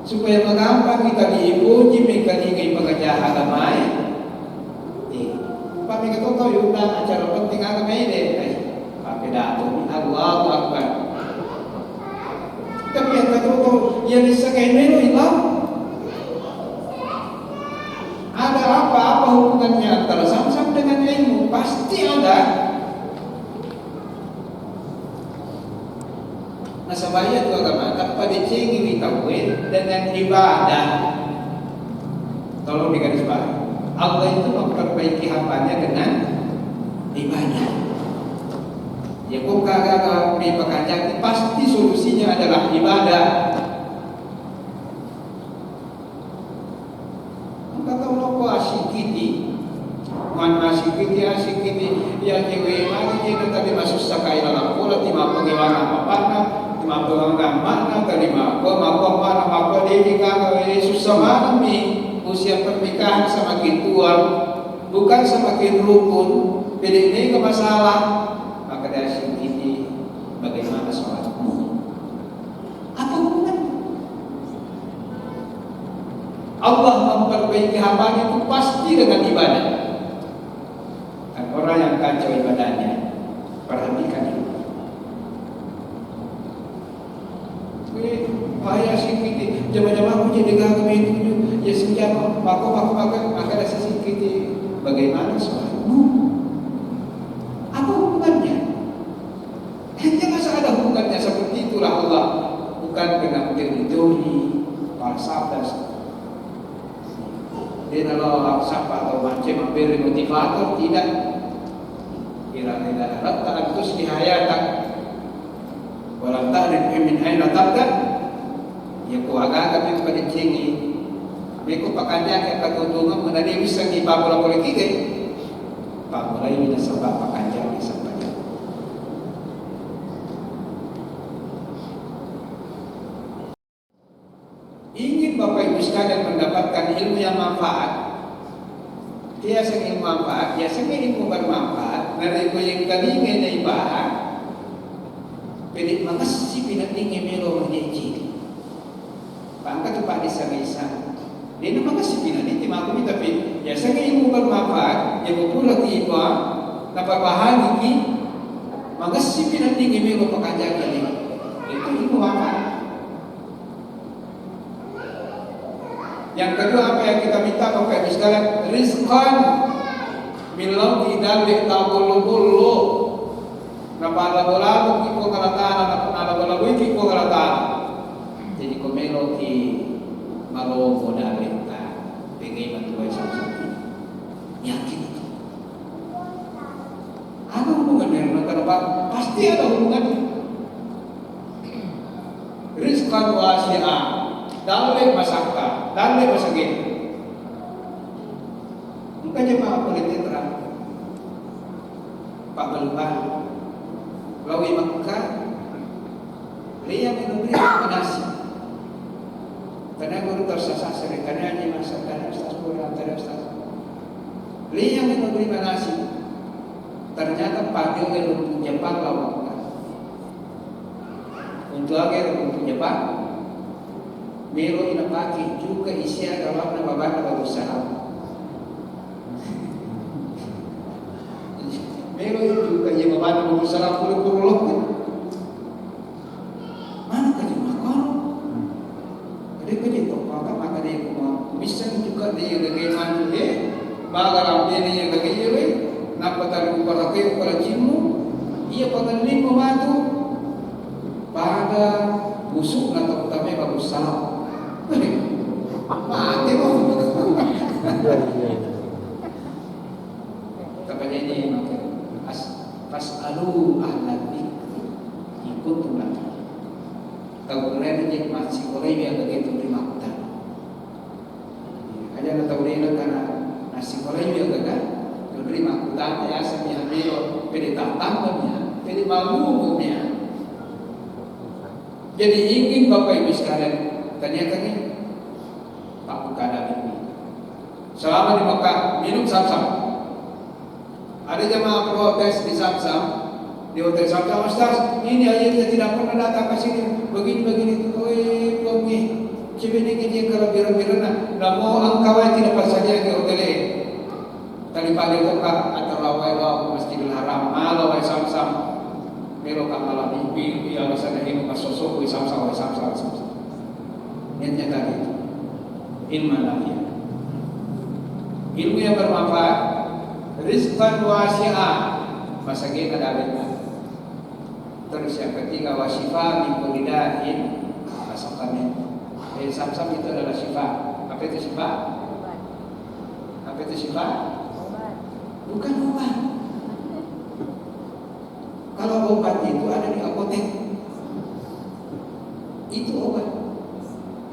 Supaya mengapa kita diipuji mengkalingi pekerjaan agama ini? Pak mereka tahu yuna acara penting agama ini. Pak pidato Allahu Akbar. Tapi yang tahu yang disakai melo hilang. Ada apa hubungannya antara Zam-Zam dengan ilmu? Pasti ada. Nah sebaya itu agama tanpa dicengi ditawin dengan ibadah. Tolong digarisbawahi. Allah itu memperbaiki hambanya dengan ibadah. Ya kok kagak pekanjak pasti solusinya adalah ibadah. Kata Allah kok asyikiti, mana asyikiti yang kewe mari kita tadi masuk sakai dalam pola timah bagaimana apa timah bagaimana terima kok mana dia kagak susah mana mi. Usia pernikahan semakin tua, bukan semakin rukun. Ini ke masalah. Maka dari sini bagaimana sholatmu? Apa hubungannya? Allah memperbaiki hambanya itu pasti dengan ibadah. Dan orang yang kacau ibadahnya, perhatikan itu. Bahaya sih kita jamaah-jamaah aku jadi gak begitu ya sejak maka ada sisi kita bagaimana sholatmu? Apa hubungannya? Jangan ada hubungannya seperti itulah Allah, bukan dengan teori falsafah. Dia kalau falsafah atau macam memberi motivator tidak. Kira-kira rata terus dihayatan. Walau ta'rif min aina tabda, ya ko agak itu pada cengi. Mereka pakanya yang ketuntungan menjadi bisa di pabula politik. Pabula ini sebab pakanya di sampainya. Ingin Bapak Ibu sekalian mendapatkan ilmu yang manfaat. Dia ingin manfaat, dia ingin ilmu bermanfaat. Dari ilmu yang kali ini ibarat. Jadi makasih pinatingnya melo menjadi. Pangkat tu pak desa-desa. Dia nak makasih pinati aku tapi ya saya ilmu bermanfaat, ya betul lagi iba, dapat bahan lagi. Makasih pinatingnya melo pekerjaan ini. Itu ilmu manfaat. Yang kedua apa yang kita minta Bapak Ibu sekalian, rizqan milau tidak ditabulu-bulu. Napa lagu-lagu kiko kalatana, napa lagu-lagu kiko kalatana. Jadi komelo ki malo modalita, pengen bantuan sama-sama. Yakin itu. Ada hubungannya dengan kenapa? Pasti ada hubungannya. Rizqan wasi'ah, dalil masakka. dan lebih segini. Mungkin jemaah politik terang. Pak Belban, lawi Mekah, lihat menugri nasi. Karena guru tersasar karena ini masa karena ustaz guru antara ustaz. Lihat menugri nasi. Ternyata panggil untuk Jepang lawan Mekah. Untuk agar untuk Jepang, Melo inapaki juga isi adalah nama bapa berusaha. Melo juga yang membantu berusaha puluh-puluh kan. Mana kerja makan? Kerja tu maka dia bisa juga dia lagi mandu bagar ambil dia lagi je. Napa tahu pakai para cimu? Ia pengeling membantu pada busuk atau utama berusaha. Mati kok. Katanya ini Fas'alu ahla dzikri in kuntum la ta'lamun. Tahu keren je masih boleh dia begitu terima utang. Aja na tahu dia karena nasi boleh dia gagal terima utang ya sampai ambil pilih tantangannya, pilih malunya. Jadi ingin Bapak Ibu sekalian tanya-tanya Pak Bukada ini. Selama di Mekah minum Zam-Zam. Ada jemaah protes di Zam-Zam, di hotel Zam-Zam, Ustaz, ini ayatnya tidak pernah datang ke sini, begini-begini, bongi, cibini kalau biru-biru, namo angkawai tidak pasalnya ke hotel ini. Tadi pagi buka atau lawai Masjidil Haram, lawai Zam-Zam, melo kamalah mimpi, yang sana ini masuk Zam-Zam. Niatnya tadi itu, ilmu nafiah, ilmu yang bermanfaat. Rizqan wasi'ah masagin adabnya. Terus yang ketiga wasifa min kulli da'in masakannya. Zam-Zam itu adalah syifa. Apa itu syifa? Apa itu syifa? Obat. Bukan obat. Kalau obat itu ada di apotek. Itu obat.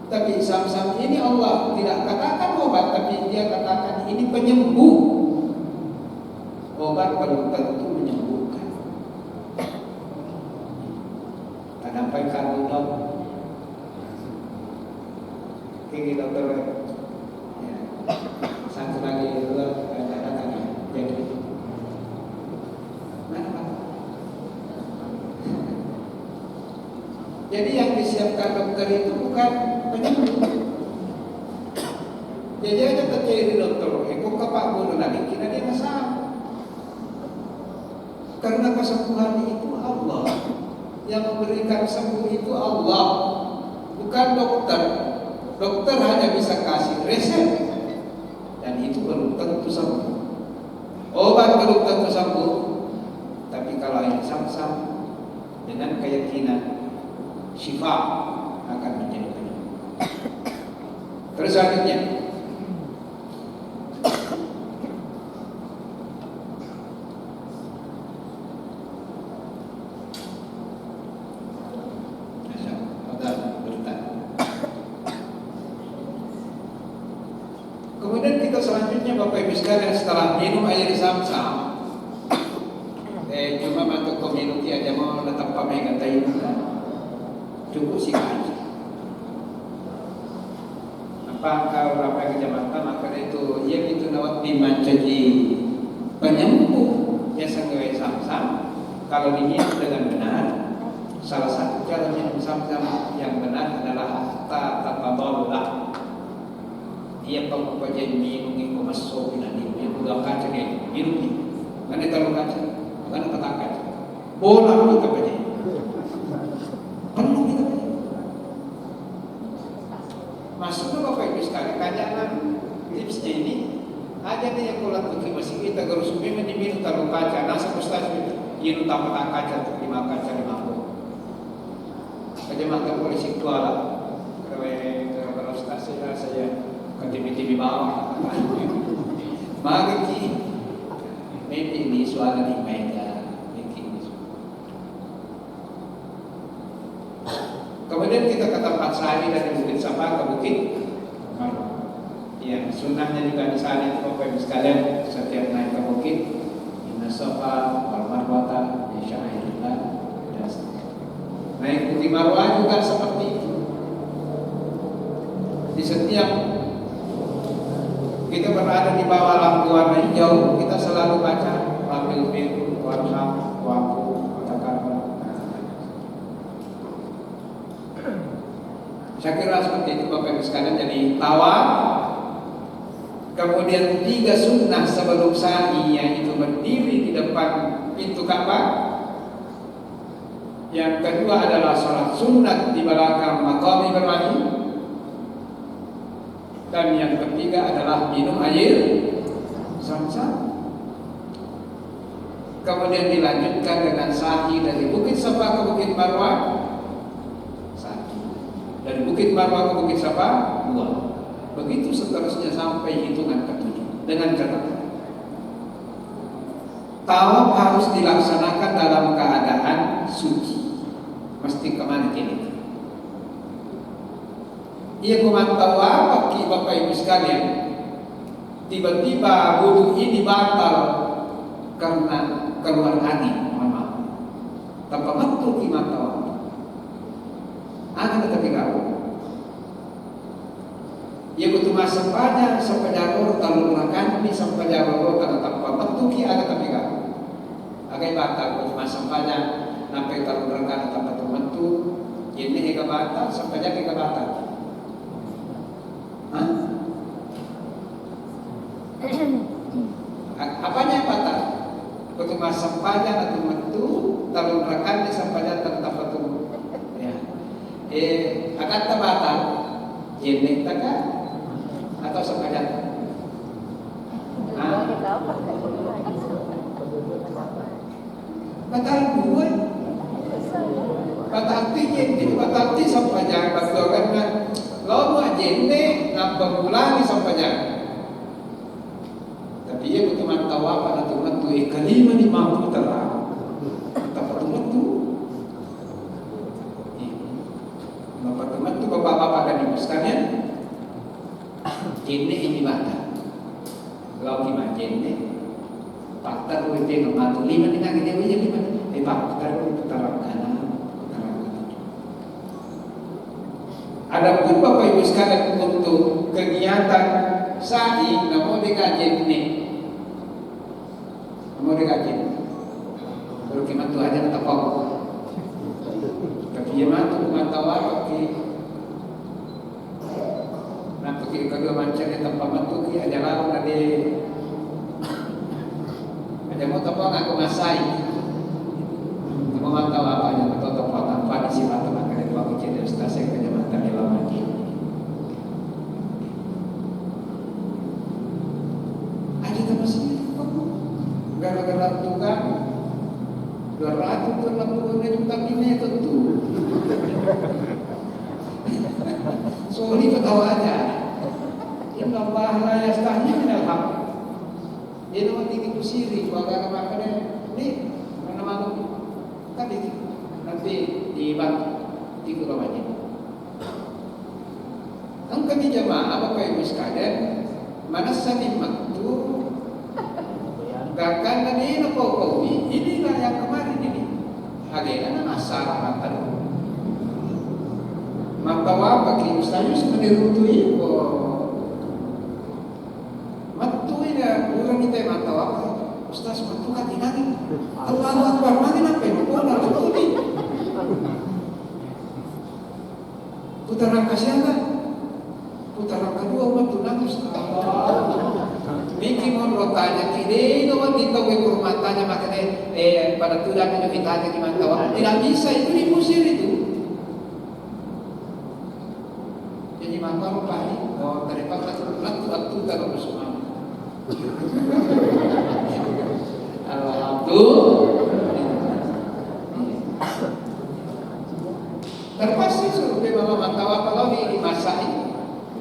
Tapi Zam-Zam ini Allah tidak katakan obat, tapi dia katakan ini penyembuh. Obat belum tentu menyembuhkan. Sampai kandung dok, tinggi dokter. Ya. Satu lagi dua kata-katanya. Jadi, mana? Jadi yang disiapkan dokter itu bukan penyembuh. Jadi aja terjadi dokter, ikut kapak guru lagi kira dia masalah. Karena kesembuhan itu Allah. Yang memberikan sembuh itu Allah, bukan dokter. Dokter hanya bisa kasih resep, dan itu belum tentu sembuh. Obat belum tentu sembuh. Tapi kalau yang Zam-Zam dengan keyakinan syifa akan menjadi penyembuh. Terus selanjutnya, kemudian kita selanjutnya Bapak Ibu sekalian setelah minum air Zam-Zam, cuma masuk community aja mau tetap pamegan tayu kan, cukup sih aja. Apa kalau berapa kecamatan maka itu ia itu nawat dimancaji penyembuh biasa gawe Zam-Zam. Kalau diminum dengan benar, salah satu cara minum Zam-Zam yang benar adalah tatabalah. Ia pengkajian minum itu masuk nanti dia buka kaca dia minum ni mana taruh kaca mana tak kaca bola kita baca penuh kita baca masuknya Bapak Ibu sekalian kajangan tipsnya ini aja nih yang kulat bagi masih kita harus minum diminum taruh kaca nasa ustaz minum tak kaca 5 kaca 50 aja makan polisi kuala kalau ustaz saya ke TV bawah. Maka maybe ini soalan di meja. Kemudian kita ke tempat Sari dari Bukit Sapa ke Bukit Maju. Ya, sunnahnya juga di sana itu Bapak Ibu sekalian, setiap naik ke bukit, inna safa wal marwata min sya'airillah. Naik Bukit Marwah juga seperti itu. Di setiap kita berada di bawah lampu warna hijau, kita selalu baca Rabbil Fir, Warham, Wafu, Katakanlah. Saya kira seperti itu Bapak Ibu sekalian. Jadi tawaf, kemudian 3 sunnah sebelum sa'i, yaitu berdiri di depan pintu Ka'bah. Yang kedua adalah sholat sunat di belakang maqam Ibrahim. Dan yang ketiga adalah minum air Zam-Zam. Kemudian dilanjutkan dengan sa'i dari Bukit Safa ke Bukit Marwah. Dari Bukit Marwah ke Bukit Safa 2. Begitu seterusnya sampai hitungan ke-7. Dengan catatan tawaf harus dilaksanakan dalam keadaan suci. Mesti kemana kini? Ia memantau apa Bapak Ibu sekalian? Tiba-tiba wudhu ini batal karena keluar angin, memang. Tanpa betul kimantau. Akan tetapi kau. Ia butuh masa banyak sampai jalur talur rakan di sampai jalur karena tanpa betul ki akan tetapi kau. Agai batal butuh masa banyak sampai talur rakan tanpa betul. Ini ega batal sampai jadi ega batal. Apanya yang batal? Butuh masa banyak atau betul talur rakan di sampai jadi tanpa betul. Akan terbatal jenis takkan atau sekadar batal dua batal jenis batal ti sampai jangan batal karena lo buat jenis ngapa bulan sampai jangan. Tapi ia butuh mantau apa atau mantau kelima ni mampu terang tak betul. Bapak-bapak itu bapak-bapak dan ibu sekalian, ini batal. Kalau kita jenne, fakta itu dia ngamatu 5 dengan kita punya 5. Fakta itu putaran kanan. Adapun bapak ibu sekalian untuk kegiatan sa'i, namun dikaji ini, namun dikaji. Kalau kita tu aja tak apa. Ia matu matawa pergi nak pergi kedua macam ni tempat matu ki ada lalu tadi ada mau tempat aku masai tempat matawa apa yang betul tempat apa di sini tempat kerja waktu jadi stasi kerja mata di lama ni ada tempat sini gara-gara tukang 280 juta ini tentu. Sorry ketawa aja. Inna Allah la yastahyi minal haq. Dia nama tinggi kusiri keluarga makanya ini mana malu tadi nanti dibantu di rumahnya. Angkat di jamaah Bapak Ibu sekalian, mana sanim maktu bahkan tadi kau inilah yang kemarin ini agaknya masalah tadi matawa bagi ustaz menirutui matui dah orang kita matawa ustaz matu kan ini Allahu Akbar mana apa itu orang itu putaran kasihan putaran kedua matu nangis Miki mau rotanya kini, kalau kita ke matanya makanya pada tulang itu kita aja gimana tahu tidak bisa itu diusir itu. Jadi maka rupanya oh daripada waktu kalau semua. Alhamdulillah. Terpasti suruh mama mantawa kalau dimasakin.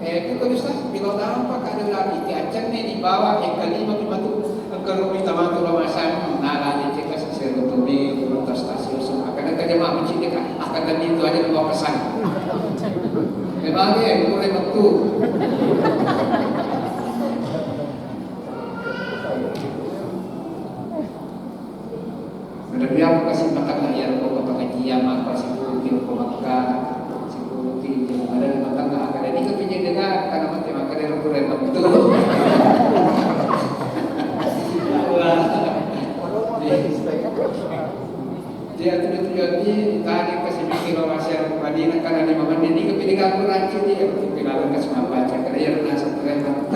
Itu kan Ustaz, bila nampak ada lagi diacak nih di bawah yang kelima itu kalau kita mantu lamasan nala di cek sesir tubi terus stasiun semua karena kerja mak mencik kan akan dan itu aja bawa pesan memang dia boleh waktu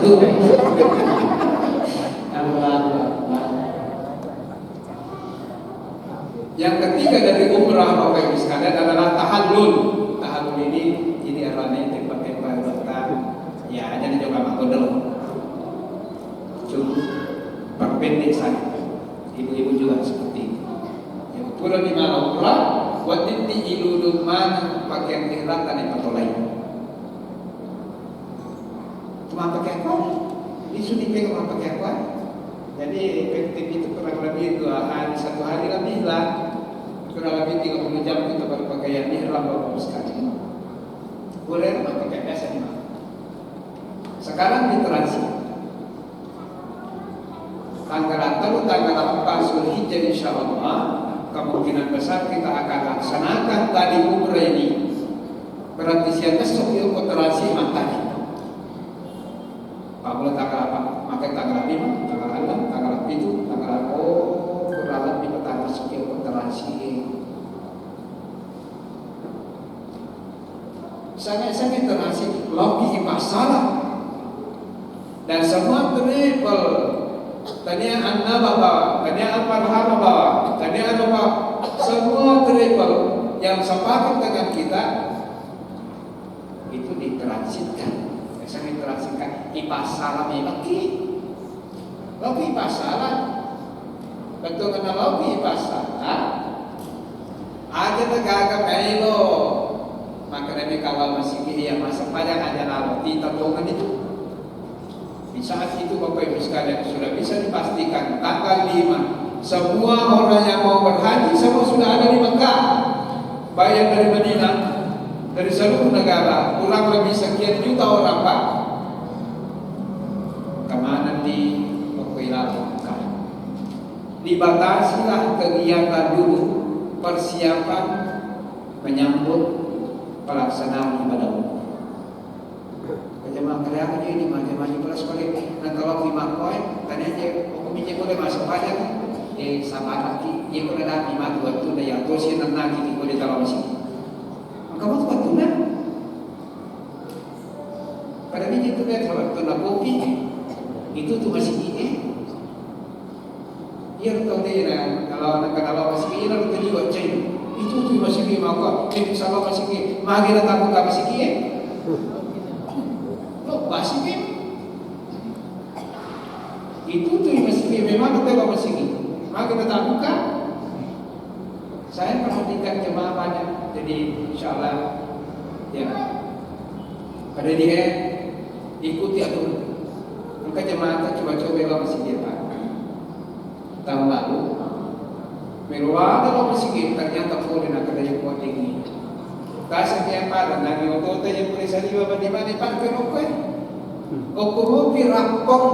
itu. Allahu Akbar. Yang ketiga dari umrah Bapak Ibu sekalian adalah tahallul. Tahallul ini arahnya tempat-tempat dokter. Ya, jangan coba makodel. Cuma perpendek saja. Ibu-ibu juga seperti itu. Yang kurang di mana umrah, buat ini iludun mana pakaian ihram dan yang lain. Cuma pakai apa? Isu dipegang pakai apa? Jadi efektif itu kurang lebih 2 hari, 1 hari lebih lah. Kurang lebih 30 jam kita berpakaian ihram Bapak sekali. Boleh pakai biasa nih. Sekarang di transit. Tanggal 4 Zulhijjah insyaallah kemungkinan besar kita akan laksanakan tadi umrah ini. Berarti siapa sopil kontrasi matanya. Mulai tanggal apa? Maka tanggal 5, tanggal 6, tanggal 7, tanggal kurang lebih petang sopil kontrasi. Sangat terasi lobby masalah dan semua travel. Tanya anda bawa, tanya apa bawa, tanya apa, semua travel yang sepakat dengan kita itu ditransitkan. Biasanya ditransitkan di pasaran lagi pasaran, betul kena lagi pasaran. Ada negara Melo, maka ini kalau masih yang masa panjang aja lalu di tabungan itu. Di saat itu Bapak Ibu sekalian sudah bisa dipastikan tanggal 5 semua orang yang mau berhaji semua sudah ada di Mekah, baik dari Madinah, dari seluruh negara, kurang lebih sekian juta orang Pak. Kemana di Mekah? Dibatasilah kegiatan dulu, persiapan menyambut pelaksanaan ibadah umrah. Jemaah kalian ini macam-macam kelas balik. Dan kalau 5 poin, tanya aja, hukumnya boleh masuk aja kan? Sama lagi, dia boleh dah 5 waktu dah yang terus yang nanti kita boleh dalam sini. Maka waktu nak. Pada ini itu lihat waktu nak kopi, itu tu masih ini. Dia tahu dia kalau masih ini lalu tadi buat ceng. Itu tu masih ini maka, sama masih ini. Magi nak takut tak masih ini. Masih itu tuh masih memang kita masih maka kita buka. Saya perhatikan jemaah banyak, jadi insyaallah ya pada dia ikuti aturan. Maka jemaah coba-coba masih dia Pak. Tahun lalu meluar dalam masjid ternyata boleh nak ada yang kuat tinggi. Kasih yang pada nagi waktu itu yang boleh sari bapak di mana Pak kenapa? Okumopi rapong,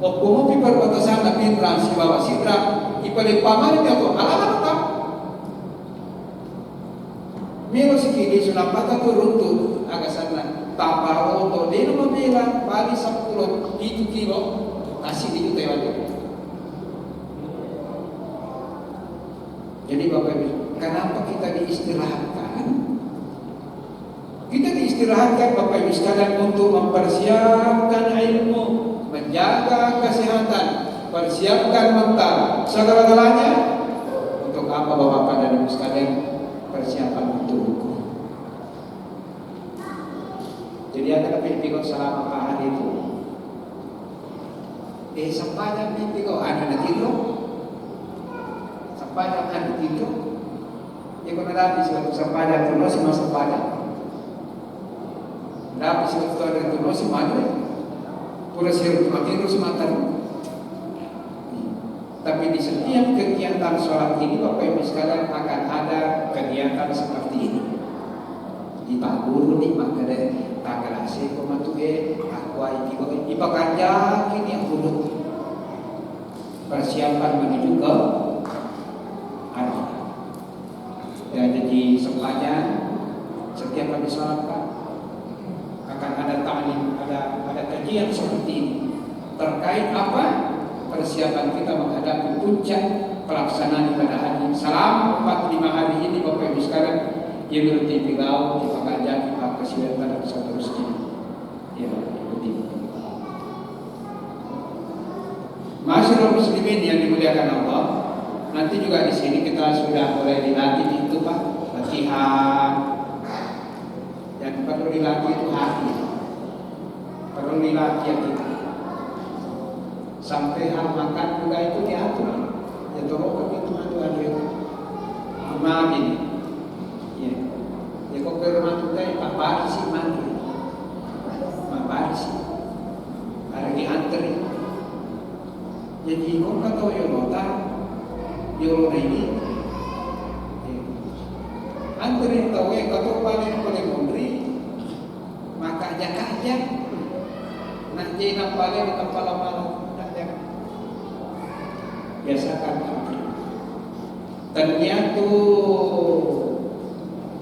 okumopi perbatasan nabi transi bawah sidra, ipale paman itu alamat tak. Milo sikidi sudah patah turun agak sana. Taparo to di rumah bilang bali 10 itu kilo kasih di juta lagi. Jadi Bapak Ibu, kenapa kita diistirahatkan? Kita diistirahatkan Bapak Ibu sekalian untuk mempersiapkan ilmu, menjaga kesehatan, persiapkan mental, segala-galanya. Untuk apa Bapak dan Ibu sekalian? Persiapan untuk hukum. Jadi ada pintu selama hari itu. Sepanjang pintu ada tidur. Sepanjang ada tidur. Ya kalau ada suatu sepanjang itu masih masa sepanjang. Tapi suatu ada itu masih madu. Pura siru tidur semata. Tapi di setiap kegiatan sholat ini Bapak Ibu sekalian akan ada kegiatan seperti ini. Di Baguru nih maka ada tanggal asik komatuge aqua iki ipakanja kini yang buruk. Persiapan menuju ke Arafah. Ya, jadi sepanjang setiap habis sholat akan ada ta'lim, ada kajian seperti ini terkait apa? Persiapan kita menghadapi puncak pelaksanaan ibadah haji. Selama 45 hari ini Bapak Ibu sekalian, ia berarti Pilau, di Pakajan, di Pakasiweta dan seterusnya. Ma'asyiral muslimin yang dimuliakan Allah, nanti juga di sini kita sudah mulai dilatih itu Pak, latihan. Yang perlu dilatih itu hati, perlu dilatih kita. Sampai hal makan juga itu diatur. Ya tolong itu ada rumah ini. Ya, ya kok ke rumah kita Pak Barsi mandi, Pak Barsi, ada diantri. Jadi kok kata Yolota, Yolota ini, antri tahu ya kata paling memberi, maka aja nak jadi nampaknya di tempat lama. Biasakan ternyata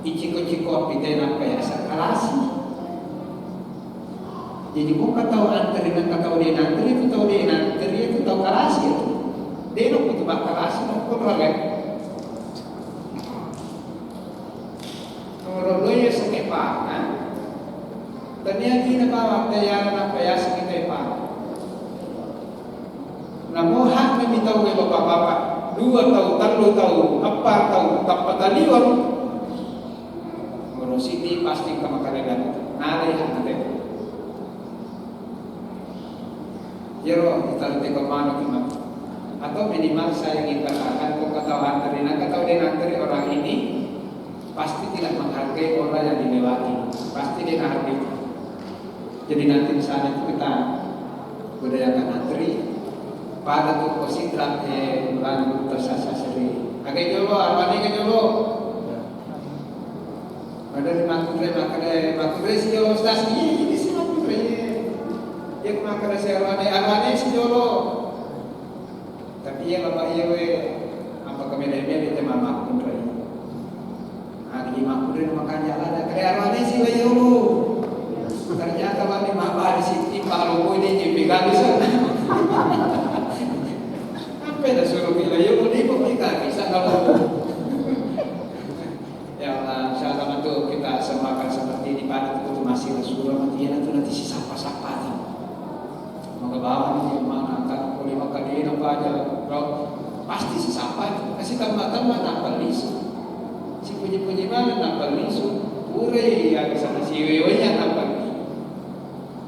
iciko-ciko pita apa ya sakalasi. Jadi bukan tahu antri dan tahu dia antri itu tahu dia antri itu tahu kalasi itu. Dia nak itu bak kalasi nak kontrol. Kalau lo ya sekepakan, ternyata dia bawa tayaran apa ya sekepakan. Namun hak kami tahu bapak-bapak 2 tahun, 3 tahun, 4 tahun, 4 tahun. Ngurus ini pasti kemakanan nari hak nanti. Jero kita nanti kemana kita? Atau minimal saya ingin katakan kok kata antri, kata dia antri orang ini pasti tidak menghargai orang yang dilewati, pasti dia menghargai. Jadi nanti misalnya kita budayakan antri. Pada tu positrak bulan tersasa seri. Agak jolo, arwani ke jolo. Ada di makudre si jolo stas ini si makudre. Dia makudre si arwani si jolo. Tapi ya bapak iya we apa kemedemnya di tema makudre. Di makudre makan jalan ada kare arwani si we jolo. Ternyata wani mama di sini Pak Lugo ini dipegang di sana. Dah suruh wilayah ini kita bisa kalau ya Allah insyaallah itu kita semakan seperti ini pada itu masih Rasulullah matian itu nanti si sapa-sapa mau bawa ini mana kan boleh makan ini apa aja pasti si sapa kasih tambah-tambah napal lisu si puji-puji mana napal lisu pure ya bisa si wewe-nya napal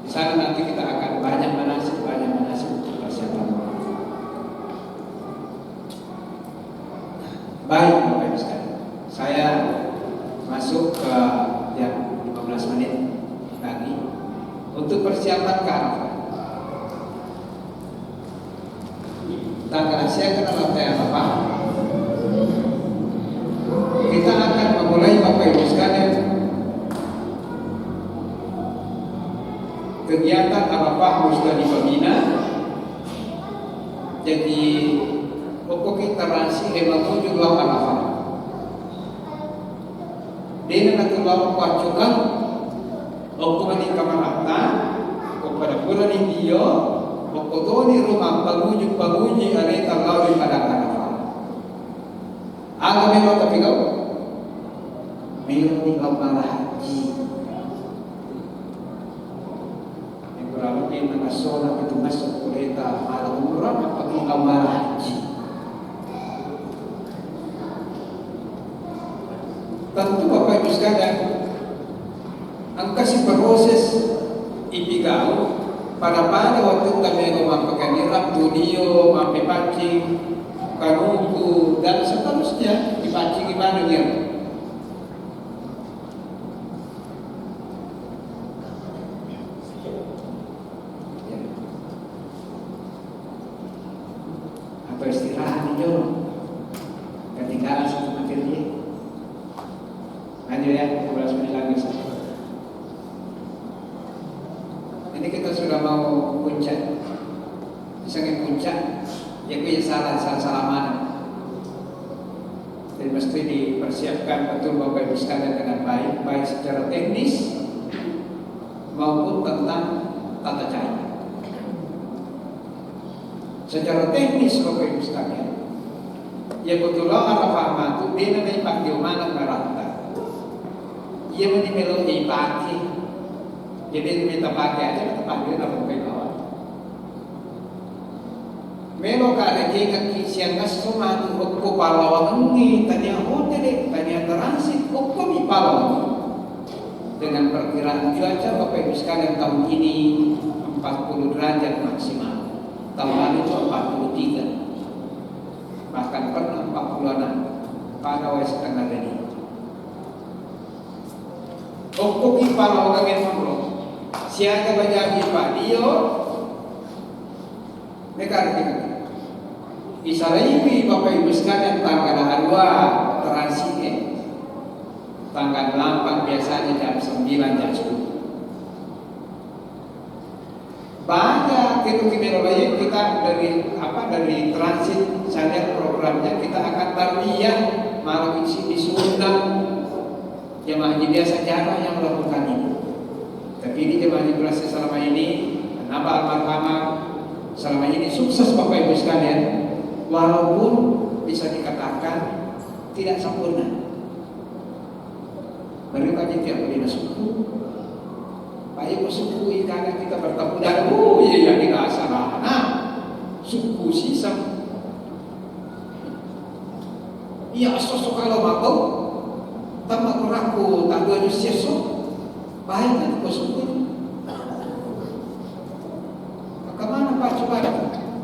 di sana nanti kita akan banyak manasik persiapan. Baik Bapak Ibu sekalian, saya masuk ke yang 15 menit lagi untuk persiapan ke Arafah. Tanggal saya kenal Arafah. Kita akan memulai Bapak Ibu sekalian kegiatan Arafah Musdalifah Mina. Jadi pokok interaksi menuju laut Arafah. Dia nak laut pacukan, pokok ini kamarata, kepada bulan India, pokok tu ni rumah penguji areta laut pada Arafah. Agak memang tapi kau, memang amal haji. Yang berlalu di mana solat itu masuk kereta malam umrah, apalagi amal haji. Tentu Bapak Ibu sekalian, angka si proses ibigau pada waktu kami memakai nirap dunia, mampi pancing, kanuku dan seterusnya dipancing gimana dia? Atau istirahat di jauh, ketinggalan satu materi. Lanjut ya, 15 menit lagi. Ini kita sudah mau puncak. Misalnya puncak, ya punya salah mana. Jadi mesti dipersiapkan betul Bapak Ibu sekalian dengan baik secara teknis maupun tentang tata cara. Secara teknis Bapak Ibu sekalian, ya betul Arafah itu dia nanti pakai mana merata. Ia menimelo dipakai, jadi minta pakai aja, minta pakai apa pakai kawan. Melo ka kinga kisian customer tu ko palawan ngi tanya hotel tanya transit ko mi palawan. Dengan perkiraan cuaca Bapak Ibu sekalian tahun ini 40 derajat maksimal. Tahun lalu itu 43. Bahkan pernah 46 pada wes setengah hari. Okko ki palawan ngi mangro. Siaga bajaji Pak Dio mereka Isalaimi Bapak Ibu sekalian tanggal 2 transit tanggal 8 biasanya jam 9 jam 10. Banyak kita dari transit saja programnya kita akan tarbiyah malam isi di Sunda. Jemaah haji biasa jarang yang melakukan ini. Tapi ini jemaah haji berasa selama ini Naba Al-Marhamah selama ini sukses Bapak Ibu sekalian, walaupun bisa dikatakan tidak sempurna. Mereka tiap beda suku, Pak Ibu suku karena kita bertemu dan iya tidak salah. Nah, suku sisa, iya sosok kalau mau, tambah kuraku tak dua sesok, baik kan kau suku. Kemana Pak coba?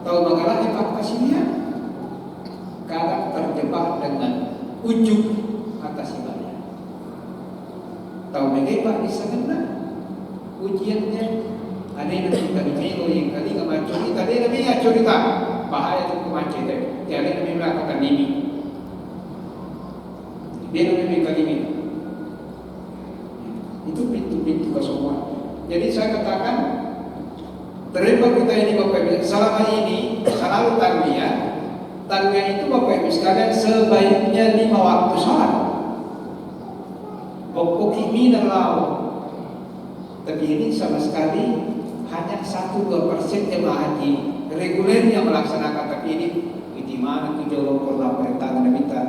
Tahu magalahnya Pak Pasinia? Kadang terjebak dengan ujung atas ibadah. Tahu megai Pak di sana? Ujiannya ada yang kita dimelo yang kali nggak cerita, ada yang namanya cerita bahaya itu macet. Tiada yang namanya kata nini. Dia namanya kali ini. Itu pintu-pintu ke semua. Jadi saya katakan terima kita ini Bapak Ibu, selama ini selalu tarbiyah itu Bapak Ibu sekalian sebaiknya 5 waktu sholat. Pokok kimi dan laut. Tapi ini sama sekali hanya 1-2% jemaah haji reguler yang melaksanakan. Tapi ini di mana kita jauh pernah perintah kita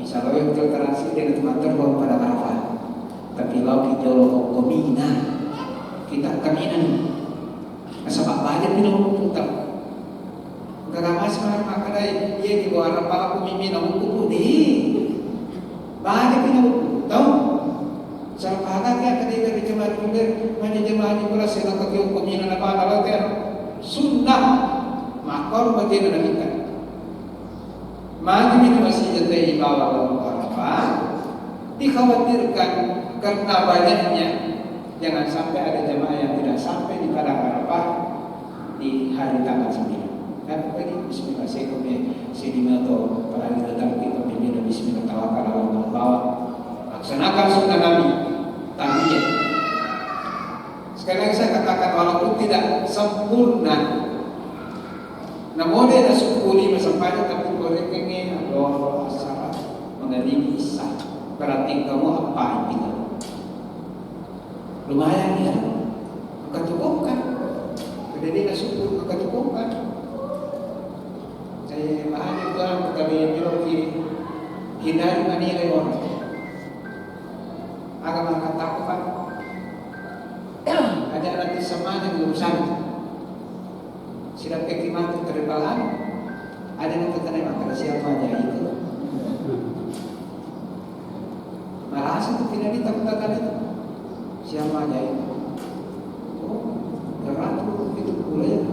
insya Allah itu terasi dengan teman-teman pada Arafah. Tapi kalau kita jauh komina kita kaminan. Sebab banyak minum putar. Keramas malam makadai ia di bawah Arafah aku minum kuku di. Banyak minum tahu. Sahabatnya ketika di jemaah kunder mana jemaah di beras yang tak kau komina apa kalau ter sunnah makor bagi kita. Magi minum masih jatuh bawah Arafah dikhawatirkan karena banyaknya. Jangan sampai ada jemaah yang tidak sampai di padang Arafah di hari tanggal 9. Kan tadi bismillah saya atau para datang kita pilih bismillah tawakal ala Allah bawa laksanakan sunnah Nabi tarbiyah. Sekali lagi saya katakan walaupun tidak sempurna, namun ada suku 5 sampai tapi boleh pengen Allah asal mengalami isah. Berarti kamu apa itu? Lumayan ya, ketubukkan. Jadi nak syukur ketubukkan. Saya mahal juga kami bilang hindari menilai orang. Agama kata aku kan, ada nanti semuanya urusan. Siapa kekimat terbalan, ada yang terkena maka siapa aja itu. Malah itu tidak ditakutkan itu. Siapa aja itu? Oh, keratu itu boleh.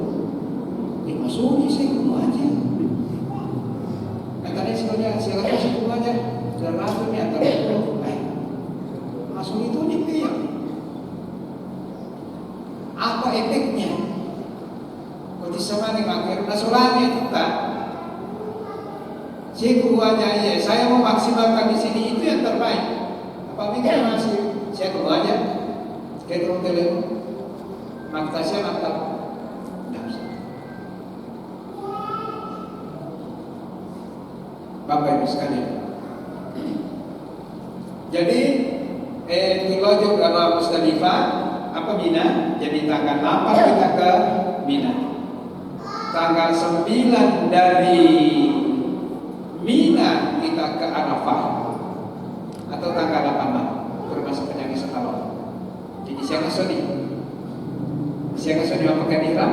Dimasuki sih rumah aja. Katanya sebenarnya siapa sih rumah aja? Keratu ini antara itu. Masuk itu dipiak. Apa efeknya? Kalau disama nih makir nasolanya kita. Si keduanya ya, saya mau maksimalkan di sini itu yang terbaik. Apa mikir masih? Saya kedua aja. Kayak hotel makta saya makta Bapak Ibu sekalian. Jadi tujuh ke Musdalifah apa Mina. Jadi tanggal 8 kita ke Mina. Tanggal 9 dari Mina kita ke Arafah atau tanggal 8 termasuk penyakit setahun. Jadi siapa Sony apakah ihram?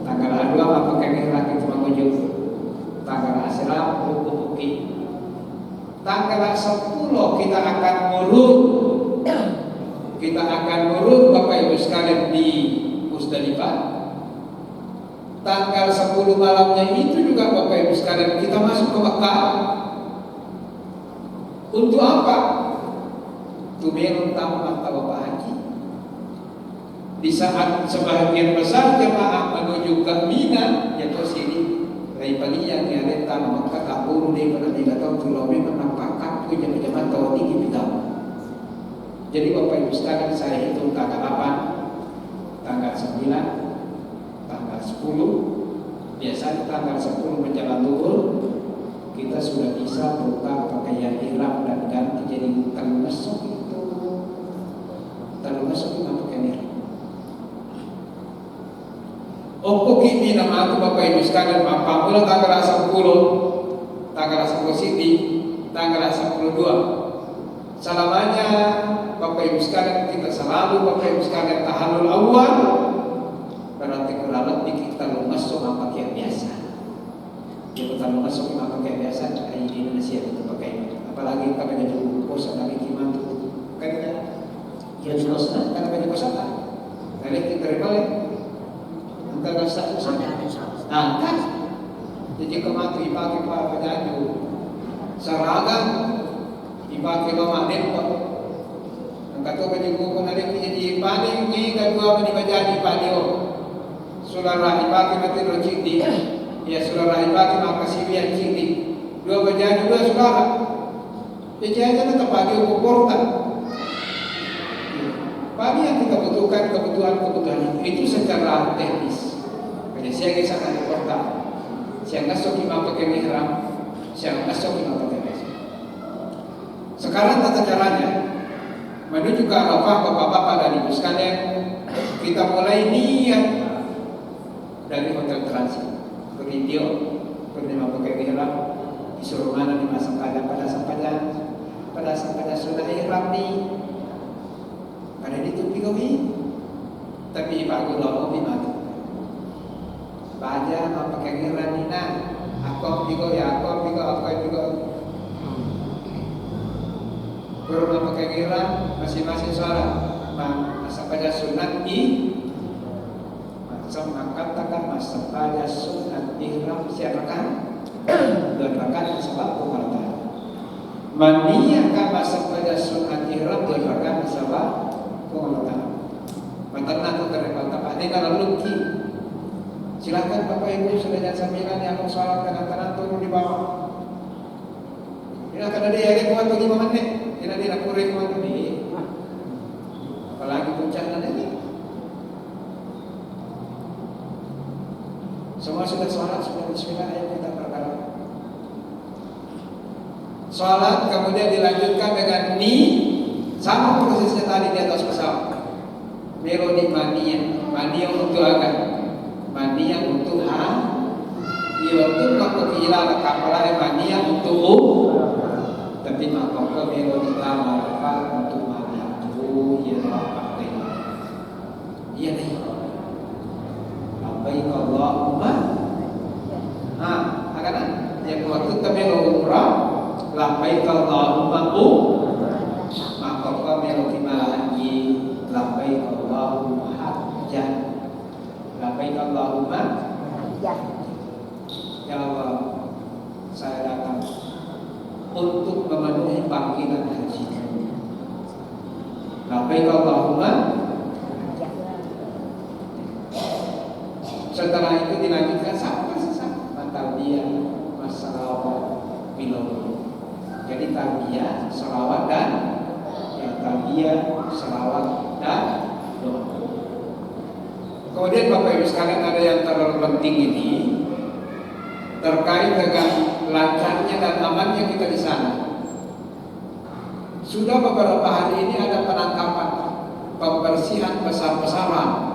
Tanggal tanggal 2 apa kengirah kita menuju tanggal asram buki. Tanggal 10 kita akan murud. Kita akan murud Bapak Ibu sekalian di Musdalifah. Tanggal 10 malamnya itu juga Bapak Ibu sekalian kita masuk ke Mekah. Untuk apa? Tumerun tamat Bapak Haji. Di saat sebagian besar jemaah menuju ke Mina, yaitu sini dari pagi yang ada tanah Mekah kabur di pada 3 tahun Tulawih menampakkan punya jemaah tahun tinggi bidang. Jadi Bapak Ibu sekalian saya hitung tanggal 8, tanggal 9, tanggal 10. Biasanya tanggal 10 menjelang zuhur kita sudah bisa buka pakaian ihram dan ganti jadi termasuk itu. Termasuk itu pakaian ihram. Opo kini nama aku Bapak Ibu sekalian apa mulai tanggal 10, tanggal 10 Siti, tanggal 12. Selamanya Bapak Ibu sekalian kita selalu Bapak Ibu sekalian tahallul awal. Berarti kurang lebih kita masuk pakaian biasa. Kita masuk pakaian biasa di Indonesia itu pakai. Apalagi kita jadi kosan lagi gimana tuh? Kan ya terus kan banyak kosan. Kali kita balik. Bukan rasa sana. Nah, kan. Jadi kemati pakai apa baju seragam dipakai lama nempak. Kata baju buku nanti jadi paling ni kedua baju jadi paling. Saudara dipakai mati rojiti. Ya saudara dipakai makasih biar citi. Dua baju dua saudara. Jadi aja tetap pagi ukuran. Pagi yang kita butuhkan kebutuhan itu secara teknis. Jadi saya kisah di kota. Saya masuk lima pakai ihram. Saya masuk lima pakai ihram. Sekarang tata caranya menuju ke Arafah bapak-bapak dan ibu sekalian. Kita mulai niat dari hotel transit. Video bernama pakai ihram. Disuruh mana di masa pada sampainya sudah ihram nih. Ada di tupi kami, tapi Pak Guru mau bimatu. Baca apa kengiran nina, aku juga. Guru apa kengiran masing-masing sholat. Masa pada sunat katakan masa pada sunat ihram siapakan? 2 rakaat sebab pengertian. Maniyakah masa pada sunat ihram 2 rakaat sebab pengertian. Maternah itu terlepas. Ini kalau luki. Silakan Bapak Ibu sudah jam 9 yang mau sholat dengan turun di bawah. Ini akan ada yang kuat 5 menit. Ini ada yang kurang 5 menit. Apalagi puncak nanti. Semua sudah sholat, sudah bismillah, ayo kita berkata. Sholat kemudian dilanjutkan dengan ni sama prosesnya tadi di atas pesawat. Melodi mania untuk agak, mania untuk ia untuk kekilan kapal mania untuk tapi maka melodi lama untuk mania itu ia pakai iya nih baik Allahumma akan yang waktu kami umrah labbaik Allahumma maka kami haji labbaik Allahumma hajjah labbaik Allahumma ya Allah saya datang untuk memenuhi panggilan haji labbaik Allahumma. Setelah itu dilanjutkan sampai talbiyah masalah bilal. Jadi talbiyah, selawat dan talbiyah, selawat dan doa. Kemudian Bapak Ibu sekalian ada yang terlalu penting ini terkait dengan lancarnya dan amannya kita di sana. Sudah beberapa hari ini ada penangkapan, pembersihan besar-besaran.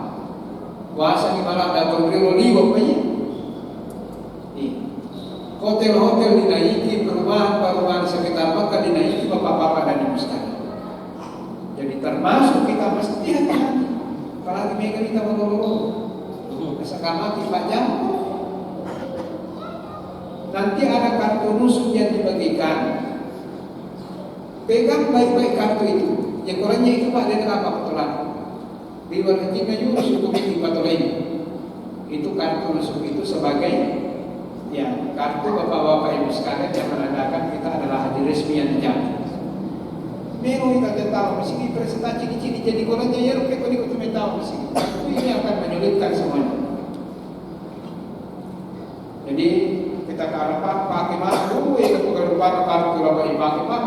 Wasa di malam datang liwat banyak. Hotel-hotel dinaiki, perumahan-perumahan sekitar Mekah dinaiki bapak-bapak dan ibu sekalian. Jadi termasuk kita mesti hati-hati. Apalagi mereka kita mengeluh. setengah mati Pak Jam. Nanti ada kartu nusuk yang dibagikan. Pegang baik-baik kartu itu. Yang kurangnya itu Pak dengan apa kebetulan? Di luar kita juga suku di lain. Itu kartu nusuk itu sebagai ya kartu bapak-bapak ibu sekalian yang menandakan kita adalah hadir resmi yang dijamin. Memang kita tahu di sini presentasi di sini jadi kolanya ya rupiah kau ikut tahu di sini. Ini akan menyulitkan semuanya. Jadi kita kalau pakai masuk, itu bukan lupa kartu lama dipakai Pak.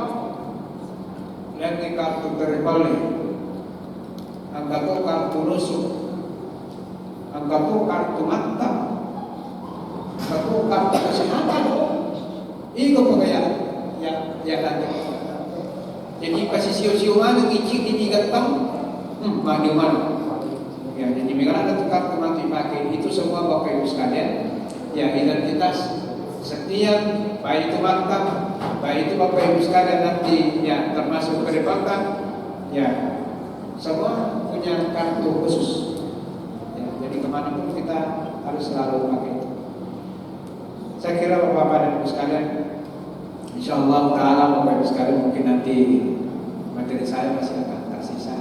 Lihat di kartu terbalik, angkat tuh kartu nusuk, angkat tuh kartu maktab, angkat tuh kartu kesehatan. Itu pokoknya ya nanti. Jadi pasti siu-siuan ngicik di 3 tahun, mandi mana? Ya, jadi mereka ada kartu nanti pakai itu semua bapak ibu sekalian. Ya identitas setiap baik itu maktab, baik itu bapak ibu sekalian nanti ya termasuk kedepatan, ya semua punya kartu khusus. Ya, jadi kemanapun kita harus selalu pakai itu. Saya kira bapak-bapak dan ibu sekalian, insyaallah taala bapak ibu sekalian mungkin nanti materi saya masih akan tersisa.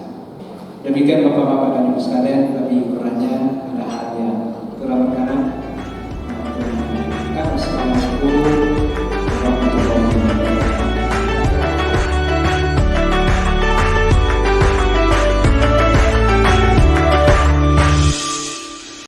Demikian bapak-bapak dan ibu sekalian, lebih kurangnya ada hal yang